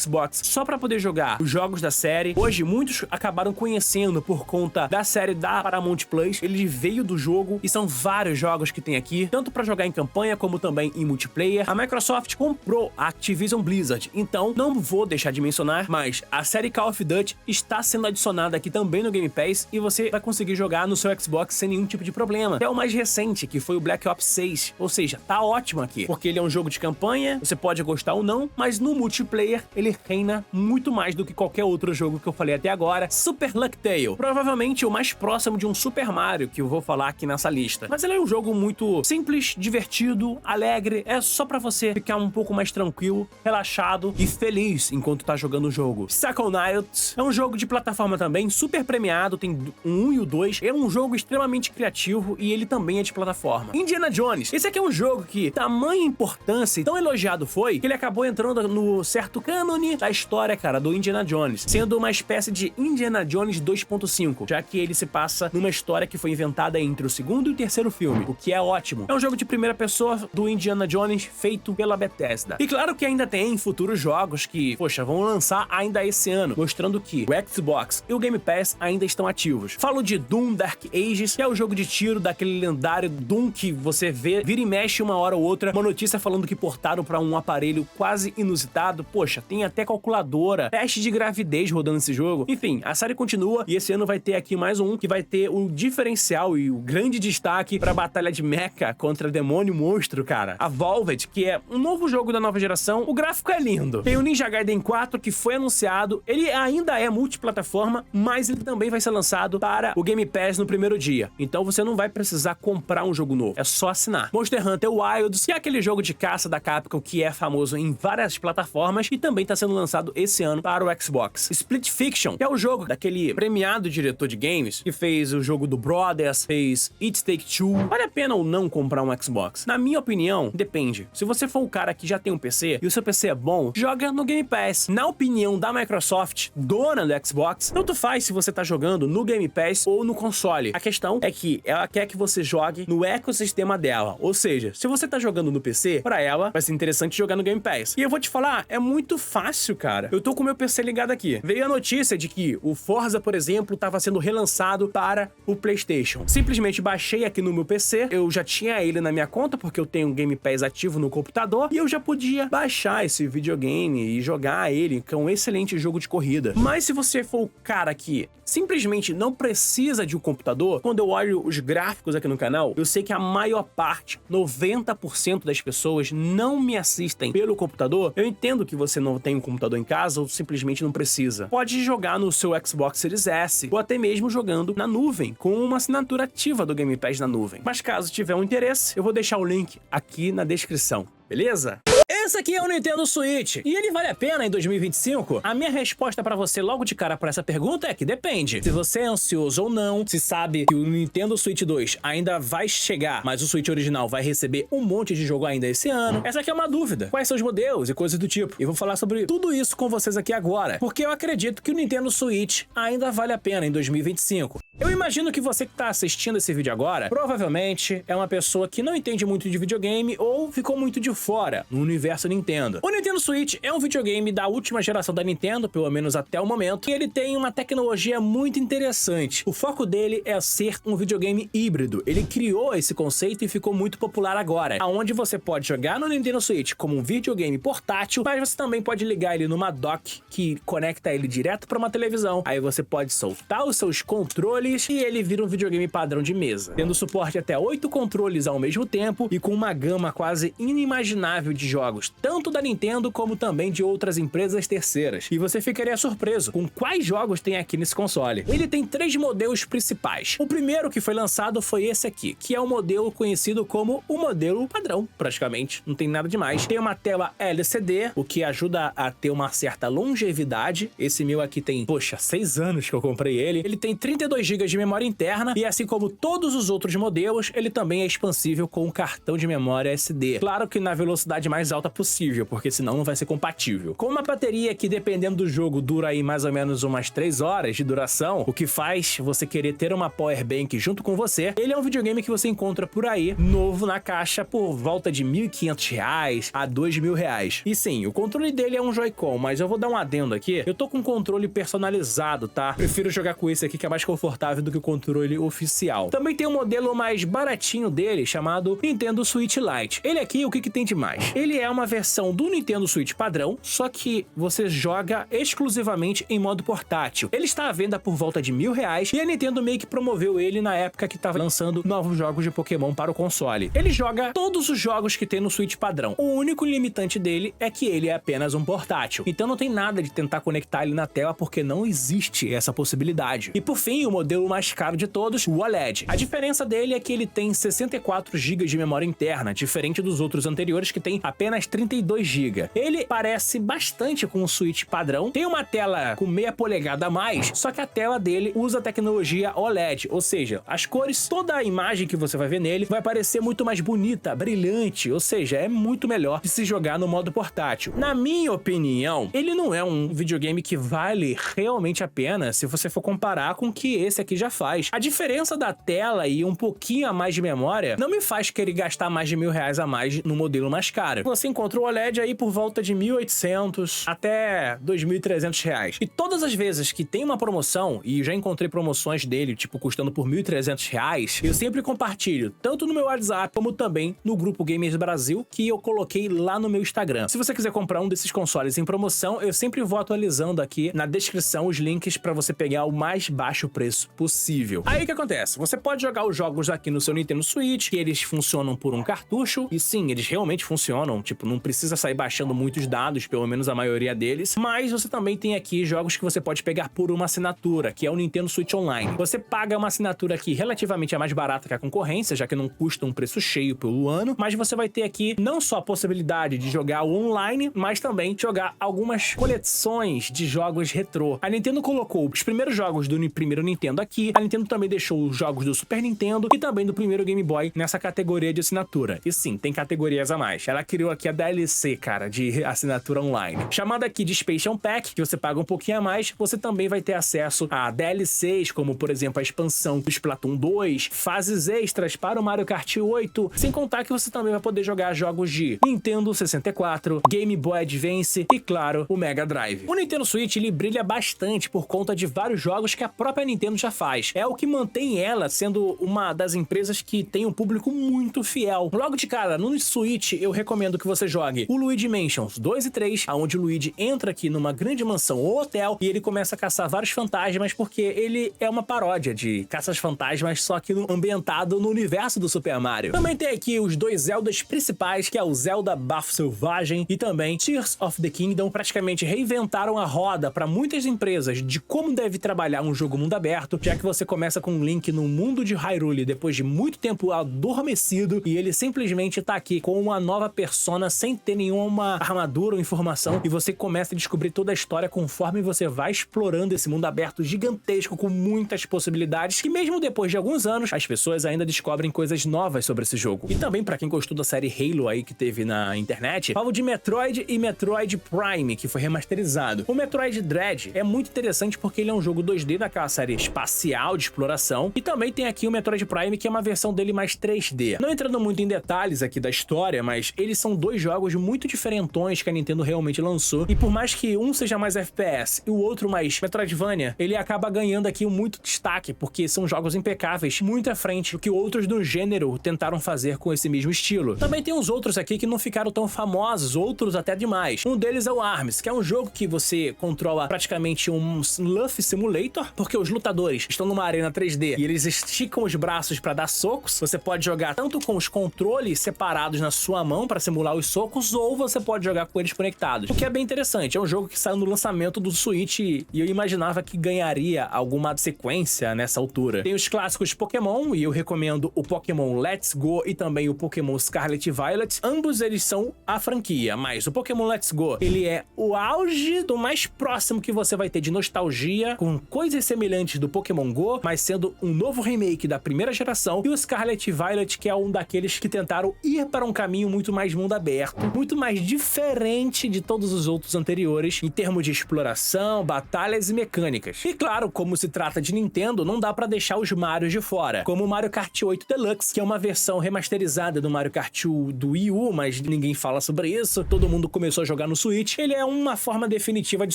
Xbox só pra poder jogar os jogos da série. Hoje muitos acabaram conhecendo por conta da série da Paramount Plus. Ele veio do jogo e são vários jogos que tem aqui, tanto pra jogar em campanha como também em multiplayer. A Microsoft comprou a Activision Blizzard, então não vou deixar de mencionar, mas a série Call of Duty está sendo adicionada aqui também no Game Pass e você vai conseguir jogar no seu Xbox sem nenhum tipo de problema. Até o mais recente, que foi o Black Ops 6, ou seja, tá ótimo aqui, porque ele é um jogo de campanha, você pode gostar ou não, mas no multiplayer ele reina muito mais do que qualquer outro jogo que eu falei até agora. Super Luck Tale, provavelmente o mais próximo de um Super Mario que eu vou falar aqui nessa lista, mas ele é um jogo muito simples, divertido, alegre, é só pra você ficar um pouco mais tranquilo, relaxado e feliz enquanto tá jogando o jogo. Psychonauts é um jogo de plataforma também, super premiado, tem o 1 e o 2, é um jogo extremamente criativo e ele também é de plataforma. Indiana Jones, esse aqui é um jogo que tamanha importância e tão elogiado foi, que ele acabou entrando no certo cânone da história, cara, do Indiana Jones, sendo uma espécie de Indiana Jones 2.5, já que ele se passa numa história que foi inventada entre o segundo e o terceiro filme, o que é ótimo. É um jogo de primeira pessoa do Indiana Jones feito pela Bethesda. E claro que ainda tem futuros jogos que, poxa, vão lançar ainda esse ano, mostrando que o Xbox e o Game Pass ainda estão ativos. Falo de Doom Dark Ages, que é o jogo de tiro daquele lendário Doom que você vê, vira e mexe uma hora ou outra, uma notícia falando que portaram para um aparelho quase inusitado. Poxa, tem até calculadora, teste de gravidez rodando esse jogo. Enfim, a série continua e esse ano vai ter aqui mais um que vai ter o diferencial e o grande destaque para a batalha de mecha contra demônio monstro, cara. A Volved, que é um novo jogo da nova geração, o gráfico é lindo. Tem o Ninja Gaiden 4 que foi anunciado, ele ainda é multiplataforma, mas ele também vai ser lançado para o Game Pass no primeiro dia. Então você não vai precisar comprar um jogo novo, é só assinar. Monster Hunter Wilds, que é aquele jogo de caça da Capcom que é famoso em várias plataformas e também está sendo lançado esse ano para o Xbox. Split Fiction, que é o jogo daquele premiado diretor de games que fez o jogo do Brothers, fez It Take-Two. Vale a pena ou não comprar um Xbox? Na minha opinião, depende. Se você for um cara que já tem um PC e o seu PC é bom, joga no Game Pass. Na opinião da Microsoft, dona do Xbox, tanto faz se você tá jogando no Game Pass ou no console. A questão é que ela quer que você jogue no ecossistema dela. Ou seja, se você tá jogando no PC, pra ela vai ser interessante jogar no Game Pass. E eu vou te falar, é muito fácil, cara. Eu tô com o meu PC ligado aqui. Veio a notícia de que o Forza, por exemplo, tava sendo relançado para o PlayStation. Simplesmente baixei aqui no meu PC, eu já tinha ele na minha conta, porque eu tenho um Game Pass ativo no computador, e eu já podia baixar esse videogame e jogar ele, que é um excelente jogo de corrida. Mas se você for o cara que simplesmente não precisa de um computador, quando eu olho os gráficos aqui no canal, eu sei que a maior parte, 90% das pessoas não me assistem pelo computador. Eu entendo que você não tem um computador em casa ou simplesmente não precisa. Pode jogar no seu Xbox Series S ou até mesmo jogando na nuvem, com uma assinatura ativa do Game Pass na nuvem. Mas caso tiver um interesse, eu vou deixar o link aqui na descrição, beleza? Esse aqui é o Nintendo Switch, e ele vale a pena em 2025? A minha resposta pra você logo de cara pra essa pergunta é que depende. Se você é ansioso ou não, se sabe que o Nintendo Switch 2 ainda vai chegar, mas o Switch original vai receber um monte de jogo ainda esse ano, essa aqui é uma dúvida. Quais são os modelos e coisas do tipo? E vou falar sobre tudo isso com vocês aqui agora, porque eu acredito que o Nintendo Switch ainda vale a pena em 2025. Eu imagino que você que tá assistindo esse vídeo agora, provavelmente é uma pessoa que não entende muito de videogame ou ficou muito de fora no universo Nintendo. O Nintendo Switch é um videogame da última geração da Nintendo, pelo menos até o momento, e ele tem uma tecnologia muito interessante. O foco dele é ser um videogame híbrido. Ele criou esse conceito e ficou muito popular agora, onde você pode jogar no Nintendo Switch como um videogame portátil, mas você também pode ligar ele numa dock que conecta ele direto para uma televisão. Aí você pode soltar os seus controles e ele vira um videogame padrão de mesa, tendo suporte até 8 controles ao mesmo tempo e com uma gama quase inimaginável de jogos, tanto da Nintendo como também de outras empresas terceiras. E você ficaria surpreso com quais jogos tem aqui nesse console. Ele tem 3 modelos principais. O primeiro que foi lançado foi esse aqui, que é um modelo conhecido como o modelo padrão, praticamente, não tem nada demais. Tem uma tela LCD, o que ajuda a ter uma certa longevidade. Esse meu aqui tem, poxa, 6 anos que eu comprei ele. Ele tem 32 GB de memória interna e, assim como todos os outros modelos, ele também é expansível com um cartão de memória SD. Claro que na velocidade mais alta possível, porque senão não vai ser compatível. Com uma bateria que, dependendo do jogo, dura aí mais ou menos umas 3 horas de duração, o que faz você querer ter uma power bank junto com você. Ele é um videogame que você encontra por aí, novo na caixa, por volta de R$ 1.500 a R$ 2.000. E sim, o controle dele é um Joy-Con, mas eu vou dar um adendo aqui. Eu tô com um controle personalizado, tá? Prefiro jogar com esse aqui, que é mais confortável do que o controle oficial. Também tem um modelo mais baratinho dele, chamado Nintendo Switch Lite. Ele aqui, o que tem de mais? Ele é uma versão do Nintendo Switch padrão, só que você joga exclusivamente em modo portátil. Ele está à venda por volta de R$ 1.000 e a Nintendo meio que promoveu ele na época que estava lançando novos jogos de Pokémon para o console. Ele joga todos os jogos que tem no Switch padrão. O único limitante dele é que ele é apenas um portátil. Então não tem nada de tentar conectar ele na tela, porque não existe essa possibilidade. E por fim, o modelo mais caro de todos, o OLED. A diferença dele é que ele tem 64 GB de memória interna, diferente dos outros anteriores que tem apenas 32 GB. Ele parece bastante com o Switch padrão, tem uma tela com meia polegada a mais, só que a tela dele usa a tecnologia OLED, ou seja, as cores, toda a imagem que você vai ver nele vai parecer muito mais bonita, brilhante, ou seja, é muito melhor de se jogar no modo portátil. Na minha opinião, ele não é um videogame que vale realmente a pena se você for comparar com o que esse aqui já faz. A diferença da tela e um pouquinho a mais de memória não me faz querer gastar mais de R$ 1.000 a mais no modelo mais caro. Você encontra o OLED aí por volta de 1.800 até R$ 2.300. E todas as vezes que tem uma promoção, e já encontrei promoções dele, tipo, custando por R$ 1.300, eu sempre compartilho, tanto no meu WhatsApp, como também no grupo Gamers Brasil, que eu coloquei lá no meu Instagram. Se você quiser comprar um desses consoles em promoção, eu sempre vou atualizando aqui na descrição os links para você pegar o mais baixo preço possível. Aí o que acontece? Você pode jogar os jogos aqui no seu Nintendo Switch, que eles funcionam por um cartucho, e sim, eles realmente funcionam, tipo, não precisa sair baixando muitos dados, pelo menos a maioria deles, mas você também tem aqui jogos que você pode pegar por uma assinatura, que é o Nintendo Switch Online. Você paga uma assinatura que relativamente é mais barata que a concorrência, já que não custa um preço cheio pelo ano, mas você vai ter aqui não só a possibilidade de jogar o online, mas também jogar algumas coleções de jogos retrô. A Nintendo colocou os primeiros jogos do primeiro Nintendo aqui, a Nintendo também deixou os jogos do Super Nintendo e também do primeiro Game Boy nessa categoria de assinatura. E sim, tem categorias a mais. Ela criou aqui a DLC, cara, de assinatura online. Chamada aqui de Expansion Pack, que você paga um pouquinho a mais, você também vai ter acesso a DLCs, como por exemplo a expansão do Splatoon 2, fases extras para o Mario Kart 8, sem contar que você também vai poder jogar jogos de Nintendo 64, Game Boy Advance e, claro, o Mega Drive. O Nintendo Switch, ele brilha bastante por conta de vários jogos que a própria Nintendo já faz. É o que mantém ela sendo uma das empresas que tem um público muito fiel. Logo de cara, no Switch, eu recomendo que você jogue o Luigi Mansions 2 e 3, onde o Luigi entra aqui numa grande mansão ou hotel e ele começa a caçar vários fantasmas, porque ele é uma paródia de Caças-Fantasmas, só que ambientado no universo do Super Mario. Também tem aqui os 2 Zeldas principais, que é o Zelda Bafo Selvagem e também Tears of the Kingdom. Praticamente reinventaram a roda para muitas empresas de como deve trabalhar um jogo mundo aberto, já que você começa com um Link no mundo de Hyrule depois de muito tempo adormecido e ele simplesmente tá aqui com uma nova persona sem ter nenhuma armadura ou informação, e você começa a descobrir toda a história conforme você vai explorando esse mundo aberto gigantesco com muitas possibilidades, que mesmo depois de alguns anos as pessoas ainda descobrem coisas novas sobre esse jogo. E também, pra quem gostou da série Halo aí que teve na internet, falo de Metroid e Metroid Prime, que foi remasterizado. O Metroid Dread é muito interessante porque ele é um jogo 2D daquela série espacial de exploração. E também tem aqui o Metroid Prime, que é uma versão dele mais 3D. Não entrando muito em detalhes aqui da história, mas eles são dois jogos muito diferentões que a Nintendo realmente lançou. E por mais que um seja mais FPS e o outro mais Metroidvania, ele acaba ganhando aqui muito destaque, porque são jogos impecáveis, muito à frente do que outros do gênero tentaram fazer com esse mesmo estilo. Também tem uns outros aqui que não ficaram tão famosos, outros até demais. Um deles é o ARMS, que é um jogo que você controla praticamente um Luffy Simulator, porque os lutadores estão numa arena 3D e eles esticam os braços para dar socos. Você pode jogar tanto com os controles separados na sua mão para simular os socos, ou você pode jogar com eles conectados. O que é bem interessante, é um jogo que saiu no lançamento do Switch e eu imaginava que ganharia alguma sequência nessa altura. Tem os clássicos Pokémon, e eu recomendo o Pokémon Let's Go e também o Pokémon Scarlet e Violet. Ambos eles são a franquia, mas o Pokémon Let's Go, ele é o auge do mais próximo que você vai ter de nostalgia, com coisas semelhantes do Pokémon Go, mas sendo um novo remake da primeira geração, e o Scarlet e Violet, que é um daqueles que tentaram ir para um caminho muito mais mundo aberto, muito mais diferente de todos os outros anteriores, em termos de exploração, batalhas e mecânicas. E claro, como se trata de Nintendo, não dá pra deixar os Marios de fora, como o Mario Kart 8 Deluxe, que é uma versão remasterizada do Mario Kart do Wii U, mas ninguém fala sobre isso, todo mundo começou a jogar no Switch. Ele é uma forma definitiva de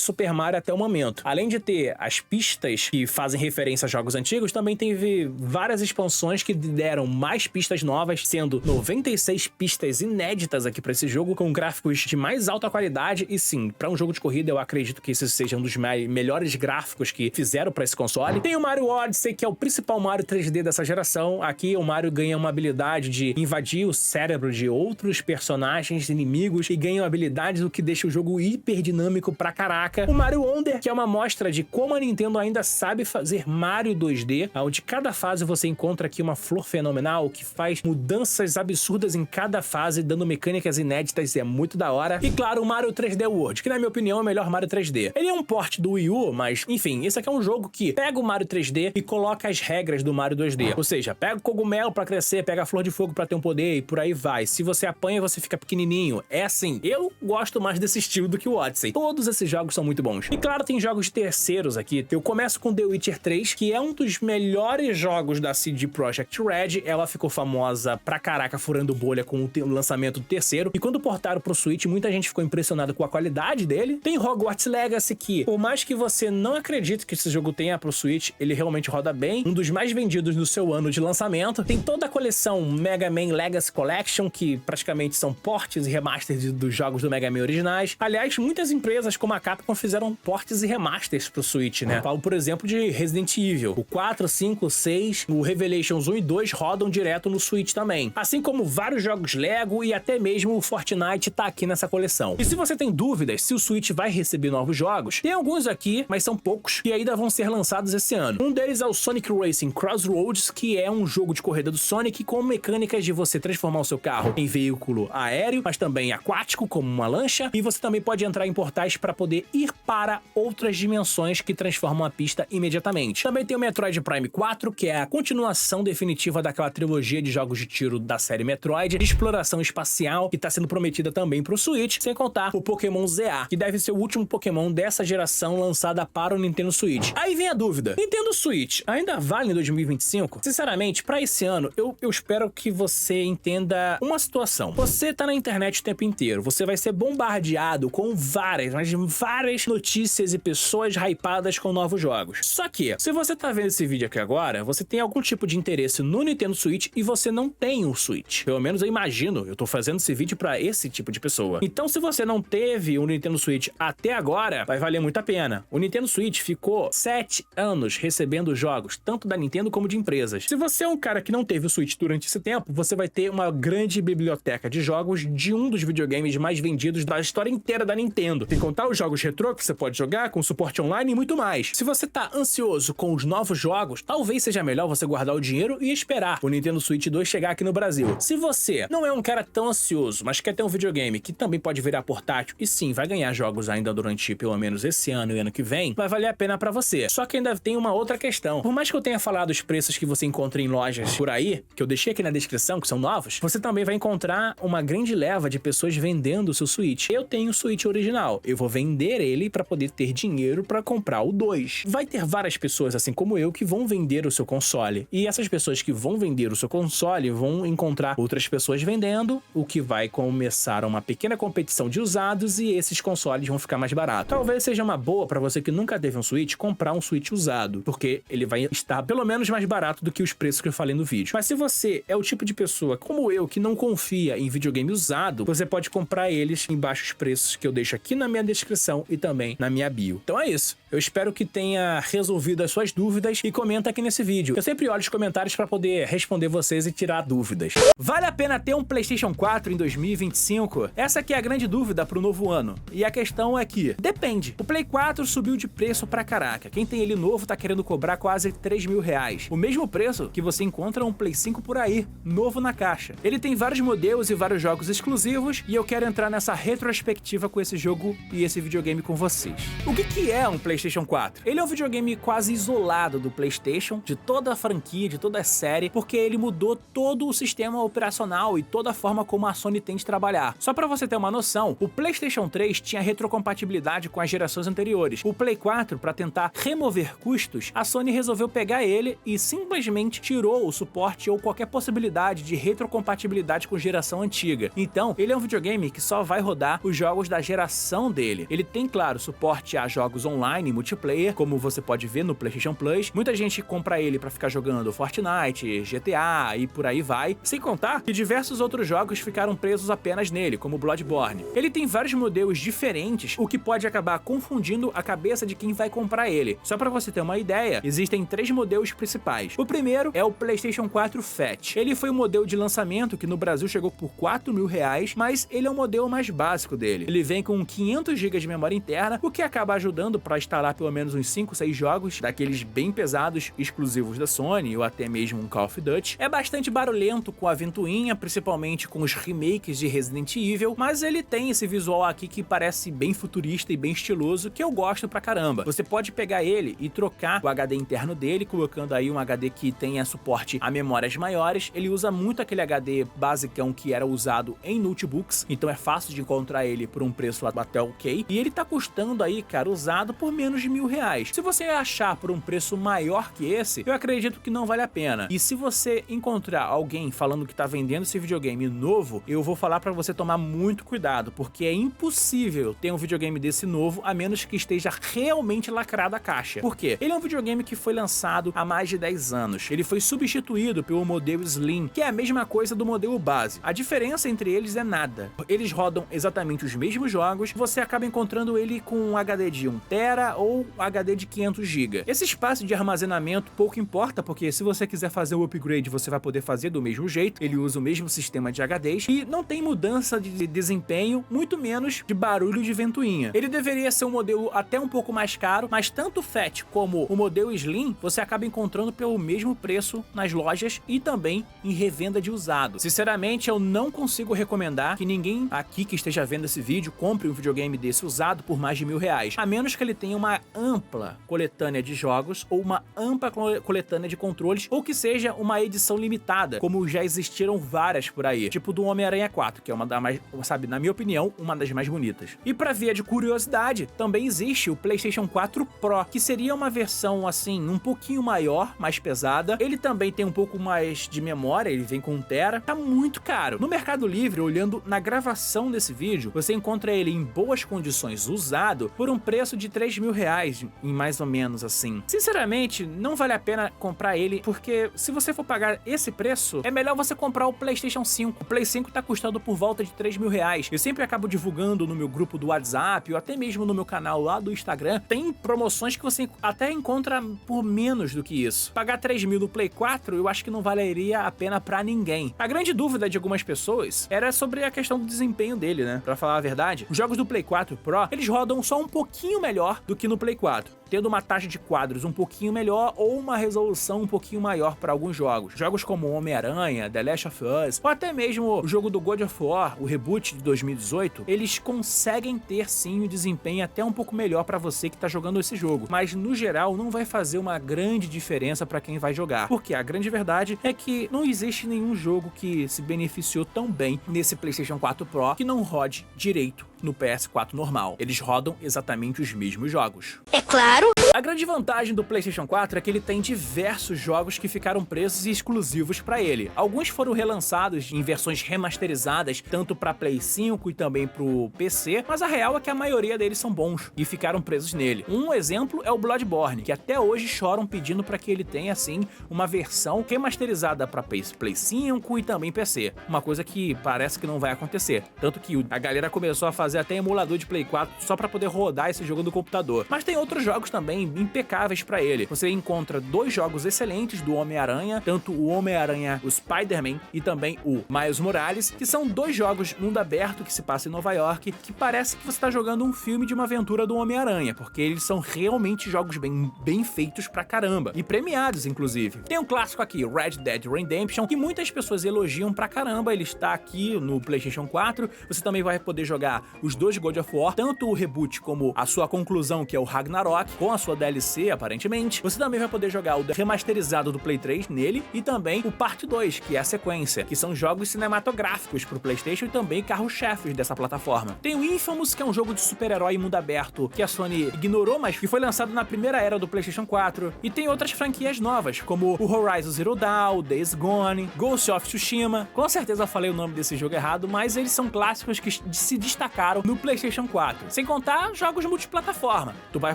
Super Mario até o momento. Além de ter as pistas que fazem referência a jogos antigos, também teve várias expansões que deram mais pistas novas, sendo 96 pistas inéditas aqui pra esse jogo, com gráficos de mais alta qualidade. E sim, pra um jogo de corrida, eu acredito que esse seja um dos melhores gráficos que fizeram pra esse console. Tem o Mario Odyssey, que é o principal Mario 3D dessa geração. Aqui o Mario ganha uma habilidade de invadir o cérebro de outros personagens inimigos e ganha uma habilidade, o que deixa o jogo hiper dinâmico pra caraca. O Mario Wonder, que é uma mostra de como a Nintendo ainda sabe fazer Mario 2D, onde cada fase você encontra aqui uma flor fenomenal que faz mudanças absurdas em cada fase, dando mecânicas inéditas, e é muito da hora. E claro, o Mario 3D World, que na minha opinião é o melhor Mario 3D. Ele é um port do Wii U, mas enfim, esse aqui é um jogo que pega o Mario 3D e coloca as regras do Mario 2D. Ou seja, pega o cogumelo pra crescer, pega a flor de fogo pra ter um poder e por aí vai. Se você apanha, você fica pequenininho. É assim, eu gosto mais desse estilo do que o Odyssey. Todos esses jogos são muito bons. E claro, tem jogos terceiros aqui. Eu começo com The Witcher 3, que é um dos melhores jogos da CD Projekt Red. Ela ficou famosa pra caraca furando bolha com o lançamento do terceiro. E quando portaram pro Switch, muita gente ficou impressionada com a qualidade dele. Tem Hogwarts Legacy, que por mais que você não acredite que esse jogo tenha pro Switch, ele realmente roda bem. Um dos mais vendidos no seu ano de lançamento. Tem toda a coleção Mega Man Legacy Collection, que praticamente são portes e remasters dos jogos do Mega Man originais. Aliás, muitas empresas como a Capcom fizeram portes e remasters pro Switch, né? Falo, por exemplo, de Resident Evil. O 4, 5, 6, o Revelations 1 e 2 rodam direto no Switch também. Assim como vários jogos Lego e até mesmo o Fortnite tá aqui nessa coleção. E se você tem dúvidas se o Switch vai receber novos jogos, tem alguns aqui, mas são poucos, que ainda vão ser lançados esse ano. Um deles é o Sonic Racing Crossroads, que é um jogo de corrida do Sonic com mecânicas de você transformar o seu carro em veículo aéreo, mas também aquático, como uma lancha, e você também pode entrar em portais para poder ir para outras dimensões que transformam a pista imediatamente. Também tem o Metroid Prime 4, que é a continuação definitiva daquela trilogia de jogos de tiro da série Metroid, de exploração espacial, que está sendo prometida também para o Switch, sem contar o Pokémon ZA, que deve ser o último Pokémon dessa geração lançada para o Nintendo Switch. Aí vem a dúvida, Nintendo Switch ainda vale em 2025? Sinceramente, para esse ano, eu espero que você entenda uma situação. Você tá na internet o tempo inteiro, você vai ser bombardeado com várias notícias e pessoas hypadas com novos jogos. Só que, se você tá vendo esse vídeo aqui agora, você tem algum tipo de interesse no Nintendo Switch e você não tem o Switch. Pelo menos eu imagino, eu tô fazendo esse vídeo pra esse tipo de pessoa. Então, se você não teve o Nintendo Switch até agora, vai valer muito a pena. O Nintendo Switch ficou 7 anos recebendo jogos, tanto da Nintendo como de empresas. Se você é um cara que não teve o Switch durante esse tempo, você vai ter uma grande biblioteca de jogos de um dos videogames mais vendidos da história inteira da Nintendo. Sem contar os jogos retrô que você pode jogar, com suporte online e muito mais. Se você tá ansioso com os novos jogos, talvez seja melhor você guardar o dinheiro e esperar o Nintendo Switch 2 chegar aqui no Brasil. Se você não é um cara tão ansioso, mas quer ter um videogame que também pode virar portátil e sim, vai ganhar jogos ainda durante pelo menos esse ano e ano que vem, vai valer a pena pra você. Só que ainda tem uma outra questão. Por mais que eu tenha falado os preços que você encontra em lojas por aí, que eu deixei aqui na descrição, que são novos, você também vai encontrar uma grande leva de pessoas vendendo o seu Switch. Eu tenho o Switch original. Eu vou vender ele pra poder ter dinheiro pra comprar o 2. Vai ter várias pessoas pessoas, assim como eu, que vão vender o seu console. E essas pessoas que vão vender o seu console vão encontrar outras pessoas vendendo, o que vai começar uma pequena competição de usados e esses consoles vão ficar mais baratos. Talvez seja uma boa para você que nunca teve um Switch comprar um Switch usado, porque ele vai estar pelo menos mais barato do que os preços que eu falei no vídeo. Mas se você é o tipo de pessoa como eu que não confia em videogame usado, você pode comprar eles em baixos preços que eu deixo aqui na minha descrição e também na minha bio. Então é isso. Eu espero que tenha resolvido as suas dúvidas e comenta aqui nesse vídeo. Eu sempre olho os comentários para poder responder vocês e tirar dúvidas. Vale a pena ter um PlayStation 4 em 2025? Essa aqui é a grande dúvida pro novo ano. E a questão é que depende. O Play 4 subiu de preço pra caraca. Quem tem ele novo tá querendo cobrar quase 3 mil reais. O mesmo preço que você encontra um Play 5 por aí, novo na caixa. Ele tem vários modelos e vários jogos exclusivos e eu quero entrar nessa retrospectiva com esse jogo e esse videogame com vocês. O que é um PlayStation 4? Ele é um videogame quase isolado do PlayStation, de toda a franquia, de toda a série, porque ele mudou todo o sistema operacional e toda a forma como a Sony tem de trabalhar. Só pra você ter uma noção, o PlayStation 3 tinha retrocompatibilidade com as gerações anteriores. O Play 4, pra tentar remover custos, a Sony resolveu pegar ele e simplesmente tirou o suporte ou qualquer possibilidade de retrocompatibilidade com geração antiga. Então, ele é um videogame que só vai rodar os jogos da geração dele. Ele tem, claro, suporte a jogos online e multiplayer, como você pode ver no PlayStation Plus. Muita gente compra ele pra ficar jogando Fortnite, GTA e por aí vai. Sem contar que diversos outros jogos ficaram presos apenas nele, como Bloodborne. Ele tem vários modelos diferentes, o que pode acabar confundindo a cabeça de quem vai comprar ele. Só pra você ter uma ideia, existem 3 modelos principais. O primeiro é o PlayStation 4 Fat. Ele foi o modelo de lançamento que no Brasil chegou por 4 mil reais, mas ele é o modelo mais básico dele. Ele vem com 500 GB de memória interna, o que acaba ajudando para instalar pelo menos uns 5, 6 jogos, daqueles bem pesados, exclusivos da Sony, ou até mesmo um Call of Duty. É bastante barulhento com a ventoinha, principalmente com os remakes de Resident Evil, mas ele tem esse visual aqui que parece bem futurista e bem estiloso, que eu gosto pra caramba. Você pode pegar ele e trocar o HD interno dele, colocando aí um HD que tenha suporte a memórias maiores. Ele usa muito aquele HD basicão que era usado em notebooks, então é fácil de encontrar ele por um preço até ok. E ele tá custando aí, cara, usado por menos de R$1.000. Se você achar por um preço maior que esse, eu acredito que não vale a pena. E se você encontrar alguém falando que tá vendendo esse videogame novo, eu vou falar pra você tomar muito cuidado, porque é impossível ter um videogame desse novo a menos que esteja realmente lacrado a caixa. Por quê? Ele é um videogame que foi lançado há mais de 10 anos. Ele foi substituído pelo modelo Slim, que é a mesma coisa do modelo base. A diferença entre eles é nada. Eles rodam exatamente os mesmos jogos, você acaba encontrando ele com um HD de 1 TB ou HD de 500 GB. Esse espaço de armazenamento pouco importa, porque se você quiser fazer o upgrade, você vai poder fazer do mesmo jeito. Ele usa o mesmo sistema de HDs e não tem mudança de desempenho, muito menos de barulho de ventoinha. Ele deveria ser um modelo até um pouco mais caro, mas tanto o Fat como o modelo Slim, você acaba encontrando pelo mesmo preço nas lojas e também em revenda de usado. Sinceramente, eu não consigo recomendar que ninguém aqui que esteja vendo esse vídeo compre um videogame desse usado por mais de R$1.000, a menos que ele tenha uma ampla coletânea de jogos ou uma ampla coletânea de controles, ou que seja uma edição limitada, como já existiram várias por aí, tipo do Homem-Aranha 4, que é uma das mais, sabe, na minha opinião, uma das mais bonitas. E pra via de curiosidade, também existe o PlayStation 4 Pro, que seria uma versão assim, um pouquinho maior, mais pesada. Ele também tem um pouco mais de memória, ele vem com 1 TB, tá muito caro. No Mercado Livre, olhando na gravação desse vídeo, você encontra ele em boas condições usado por um preço de R$3.000, em mais ou menos assim. Sinceramente, não vale a pena comprar ele, porque se você for pagar esse preço, é melhor você comprar o PlayStation 5. O Play 5 tá custando por volta de R$3.000. Eu sempre acabo divulgando no meu grupo do WhatsApp ou até mesmo no meu canal lá do Instagram. Tem promoções que você até encontra por menos do que isso. Pagar 3 mil no Play 4, eu acho que não valeria a pena pra ninguém. A grande dúvida de algumas pessoas era sobre a questão do desempenho dele, né? Pra falar a verdade, os jogos do Play 4 Pro, eles rodam só um pouquinho melhor do que no Play 4, tendo uma taxa de quadros um pouquinho melhor ou uma resolução um pouquinho maior para alguns jogos. Jogos como Homem-Aranha, The Last of Us, ou até mesmo o jogo do God of War, o reboot de 2018, eles conseguem ter sim um desempenho até um pouco melhor para você que tá jogando esse jogo, mas no geral não vai fazer uma grande diferença para quem vai jogar, porque a grande verdade é que não existe nenhum jogo que se beneficiou tão bem nesse PlayStation 4 Pro que não rode direito no PS4 normal. Eles rodam exatamente os mesmos jogos. É claro! A grande vantagem do PlayStation 4 é que ele tem diversos jogos que ficaram presos e exclusivos para ele. Alguns foram relançados em versões remasterizadas, tanto para Play 5 e também pro PC, mas a real é que a maioria deles são bons e ficaram presos nele. Um exemplo é o Bloodborne, que até hoje choram pedindo para que ele tenha, assim, uma versão remasterizada para Play 5 e também PC. Uma coisa que parece que não vai acontecer. Tanto que a galera começou a fazer até emulador de Play 4 só para poder rodar esse jogo no computador. Mas tem outros jogos também impecáveis para ele. Você encontra dois jogos excelentes do Homem-Aranha, tanto o Homem-Aranha, o Spider-Man e também o Miles Morales, que são dois jogos mundo aberto que se passa em Nova York, que parece que você está jogando um filme de uma aventura do Homem-Aranha, porque eles são realmente jogos bem feitos pra caramba, e premiados inclusive. Tem um clássico aqui, Red Dead Redemption, que muitas pessoas elogiam pra caramba, ele está aqui no PlayStation 4, você também vai poder jogar os dois God of War, tanto o reboot como a sua conclusão, que é o Ragnarok, com a sua DLC, aparentemente. Você também vai poder jogar o remasterizado do Play 3 nele, e também o Parte 2, que é a sequência, que são jogos cinematográficos pro PlayStation e também carro-chefes dessa plataforma. Tem o Infamous, que é um jogo de super-herói em mundo aberto, que a Sony ignorou, mas que foi lançado na primeira era do PlayStation 4. E tem outras franquias novas, como o Horizon Zero Dawn, Days Gone, Ghost of Tsushima. Com certeza eu falei o nome desse jogo errado, mas eles são clássicos que se destacaram no PlayStation 4. Sem contar jogos multiplataforma. Tu vai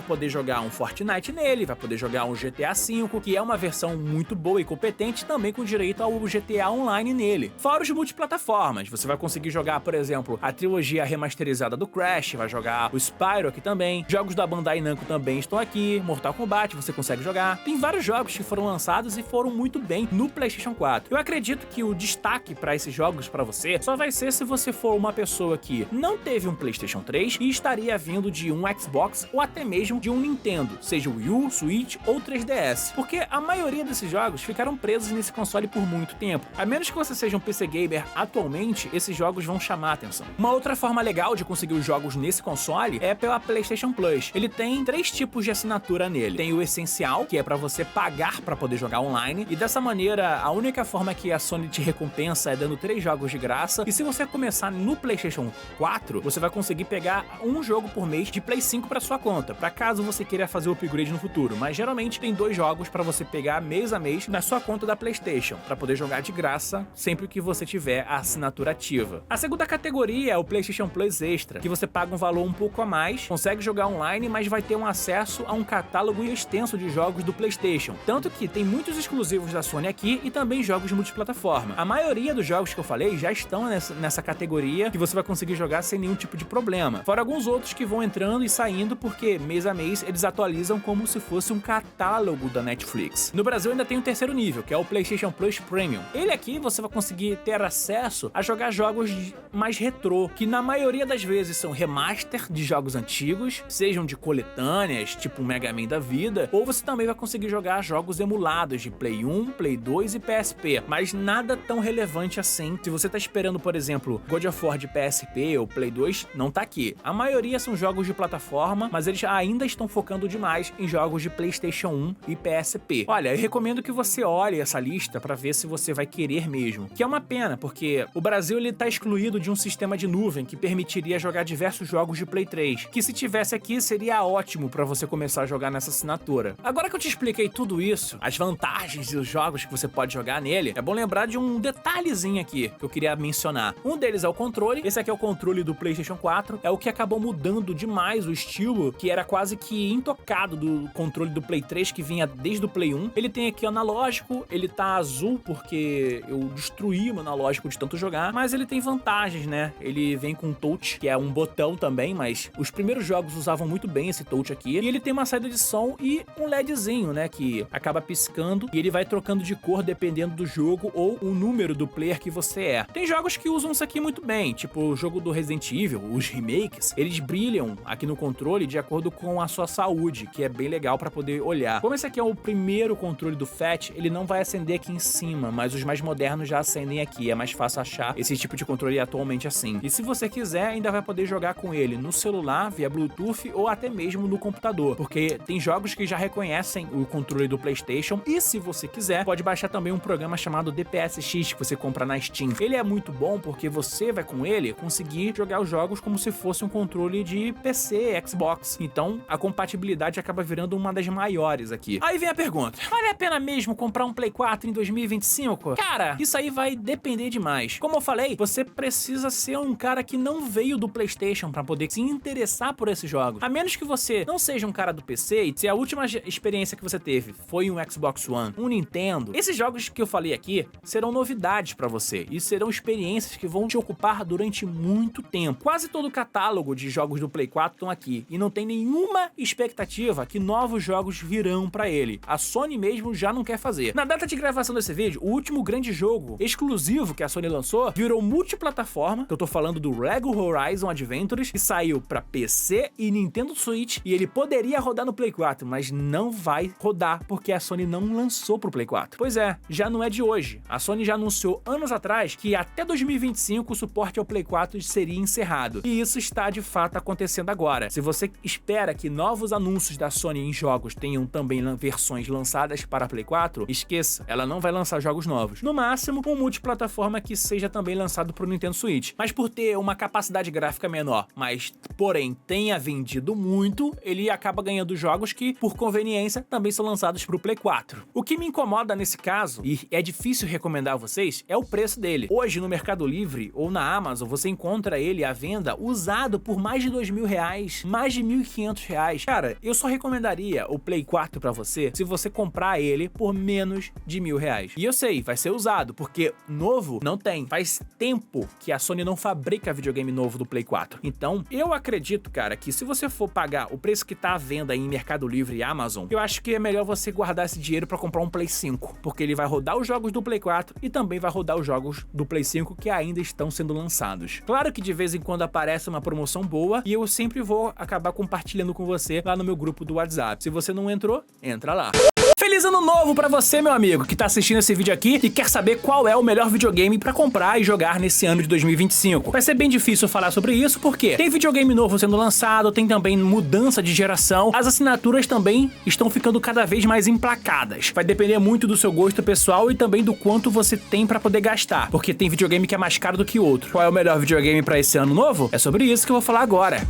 poder jogar um Fortnite nele, vai poder jogar um GTA V, que é uma versão muito boa e competente, também com direito ao GTA Online nele. Fora os multiplataformas, você vai conseguir jogar, por exemplo, a trilogia remasterizada do Crash, vai jogar o Spyro aqui também, jogos da Bandai Namco também estão aqui, Mortal Kombat você consegue jogar. Tem vários jogos que foram lançados e foram muito bem no PlayStation 4. Eu acredito que o destaque para esses jogos para você só vai ser se você for uma pessoa que não teve um PlayStation 3 e estaria vindo de um Xbox ou até mesmo de um Nintendo, seja o Wii U, Switch ou 3DS, porque a maioria desses jogos ficaram presos nesse console por muito tempo. A menos que você seja um PC gamer atualmente, esses jogos vão chamar a atenção. Uma outra forma legal de conseguir os jogos nesse console é pela PlayStation Plus. Ele tem 3 tipos de assinatura nele. Tem o essencial, que é para você pagar para poder jogar online, e dessa maneira a única forma que a Sony te recompensa é dando 3 jogos de graça, e se você começar no PlayStation 4, você vai conseguir pegar um jogo por mês de Play 5 para sua conta, para caso você queira fazer o upgrade no futuro, mas geralmente tem 2 jogos para você pegar mês a mês na sua conta da PlayStation, para poder jogar de graça sempre que você tiver a assinatura ativa. A segunda categoria é o PlayStation Plus Extra, que você paga um valor um pouco a mais, consegue jogar online, mas vai ter um acesso a um catálogo extenso de jogos do PlayStation, tanto que tem muitos exclusivos da Sony aqui e também jogos multiplataforma. A maioria dos jogos que eu falei já estão nessa categoria, que você vai conseguir jogar sem nenhum tipo de problema, fora alguns outros que vão entrando e saindo, porque mês a mês eles atualizam como se fosse um catálogo da Netflix. No Brasil ainda tem um terceiro nível, que é o PlayStation Plus Premium. Ele aqui você vai conseguir ter acesso a jogar jogos mais retrô, que na maioria das vezes são remaster de jogos antigos, sejam de coletâneas, tipo um Mega Man da vida, ou você também vai conseguir jogar jogos emulados de Play 1, Play 2 e PSP, mas nada tão relevante assim. Se você tá esperando, por exemplo, God of War de PSP ou Play 2, não tá aqui. A maioria são jogos de plataforma, mas eles ainda estão focando demais em jogos de PlayStation 1 e PSP. Olha, eu recomendo que você olhe essa lista para ver se você vai querer mesmo, que é uma pena, porque o Brasil ele tá excluído de um sistema de nuvem que permitiria jogar diversos jogos de Play 3, que se tivesse aqui seria ótimo para você começar a jogar nessa assinatura. Agora que eu te expliquei tudo isso, as vantagens e os jogos que você pode jogar nele, é bom lembrar de um detalhezinho aqui que eu queria mencionar. Um deles é o controle, esse aqui é o controle do PlayStation 4, é o que acabou mudando demais o estilo, que era quase que intocado do controle do Play 3, que vinha desde o Play 1. Ele tem aqui o analógico, ele tá azul porque eu destruí o analógico de tanto jogar, mas ele tem vantagens, né? Ele vem com touch, que é um botão também, mas os primeiros jogos usavam muito bem esse touch aqui, e ele tem uma saída de som e um LEDzinho, né, que acaba piscando e ele vai trocando de cor dependendo do jogo ou o número do player que você é. Tem jogos que usam isso aqui muito bem, tipo o jogo do Resident Evil, os remakes, eles brilham aqui no controle de acordo com a sua saúde, que é bem legal pra poder olhar. Como esse aqui é o primeiro controle do FAT, ele não vai acender aqui em cima, mas os mais modernos já acendem aqui, é mais fácil achar esse tipo de controle atualmente assim. E se você quiser, ainda vai poder jogar com ele no celular, via Bluetooth ou até mesmo no computador, porque tem jogos que já reconhecem o controle do PlayStation, e se você quiser, pode baixar também um programa chamado DPSX, que você compra na Steam. Ele é muito bom porque você vai com ele conseguir jogar os jogos como se fosse um controle de PC, Xbox. Então, a compatibilidade comunidade acaba virando uma das maiores aqui. Aí vem a pergunta: vale a pena mesmo comprar um Play 4 em 2025? Cara, isso aí vai depender demais. Como eu falei, você precisa ser um cara que não veio do PlayStation pra poder se interessar por esses jogos. A menos que você não seja um cara do PC e se a última experiência que você teve foi um Xbox One, um Nintendo, esses jogos que eu falei aqui serão novidades pra você e serão experiências que vão te ocupar durante muito tempo. Quase todo o catálogo de jogos do Play 4 estão aqui e não tem nenhuma expectativa que novos jogos virão pra ele. A Sony mesmo já não quer fazer. Na data de gravação desse vídeo, o último grande jogo exclusivo que a Sony lançou virou multiplataforma, que eu tô falando do Lego Horizon Adventures, que saiu pra PC e Nintendo Switch, e ele poderia rodar no Play 4, mas não vai rodar porque a Sony não lançou pro Play 4. Pois é, já não é de hoje. A Sony já anunciou anos atrás que até 2025 o suporte ao Play 4 seria encerrado, e isso está de fato acontecendo agora. Se você espera que novos anúncios da Sony em jogos tenham também versões lançadas para Play 4, esqueça, ela não vai lançar jogos novos. No máximo, um multiplataforma que seja também lançado pro Nintendo Switch. Mas por ter uma capacidade gráfica menor, mas porém tenha vendido muito, ele acaba ganhando jogos que, por conveniência, também são lançados pro Play 4. O que me incomoda nesse caso, e é difícil recomendar a vocês, é o preço dele. Hoje, no Mercado Livre ou na Amazon, você encontra ele à venda usado por mais de R$2.000, mais de R$1.500. Cara, eu só recomendaria o Play 4 pra você se você comprar ele por menos de R$1.000. E eu sei, vai ser usado, porque novo não tem. Faz tempo que a Sony não fabrica videogame novo do Play 4. Então, eu acredito, cara, que se você for pagar o preço que tá à venda em Mercado Livre e Amazon, eu acho que é melhor você guardar esse dinheiro pra comprar um Play 5, porque ele vai rodar os jogos do Play 4 e também vai rodar os jogos do Play 5 que ainda estão sendo lançados. Claro que de vez em quando aparece uma promoção boa e eu sempre vou acabar compartilhando com você lá no meu grupo do WhatsApp. Se você não entrou, entra lá. Feliz ano novo pra você, meu amigo, que tá assistindo esse vídeo aqui e quer saber qual é o melhor videogame pra comprar e jogar nesse ano de 2025. Vai ser bem difícil falar sobre isso, porque tem videogame novo sendo lançado, tem também mudança de geração, as assinaturas também estão ficando cada vez mais emplacadas. Vai depender muito do seu gosto pessoal e também do quanto você tem pra poder gastar, porque tem videogame que é mais caro do que outro. Qual é o melhor videogame pra esse ano novo? É sobre isso que eu vou falar agora.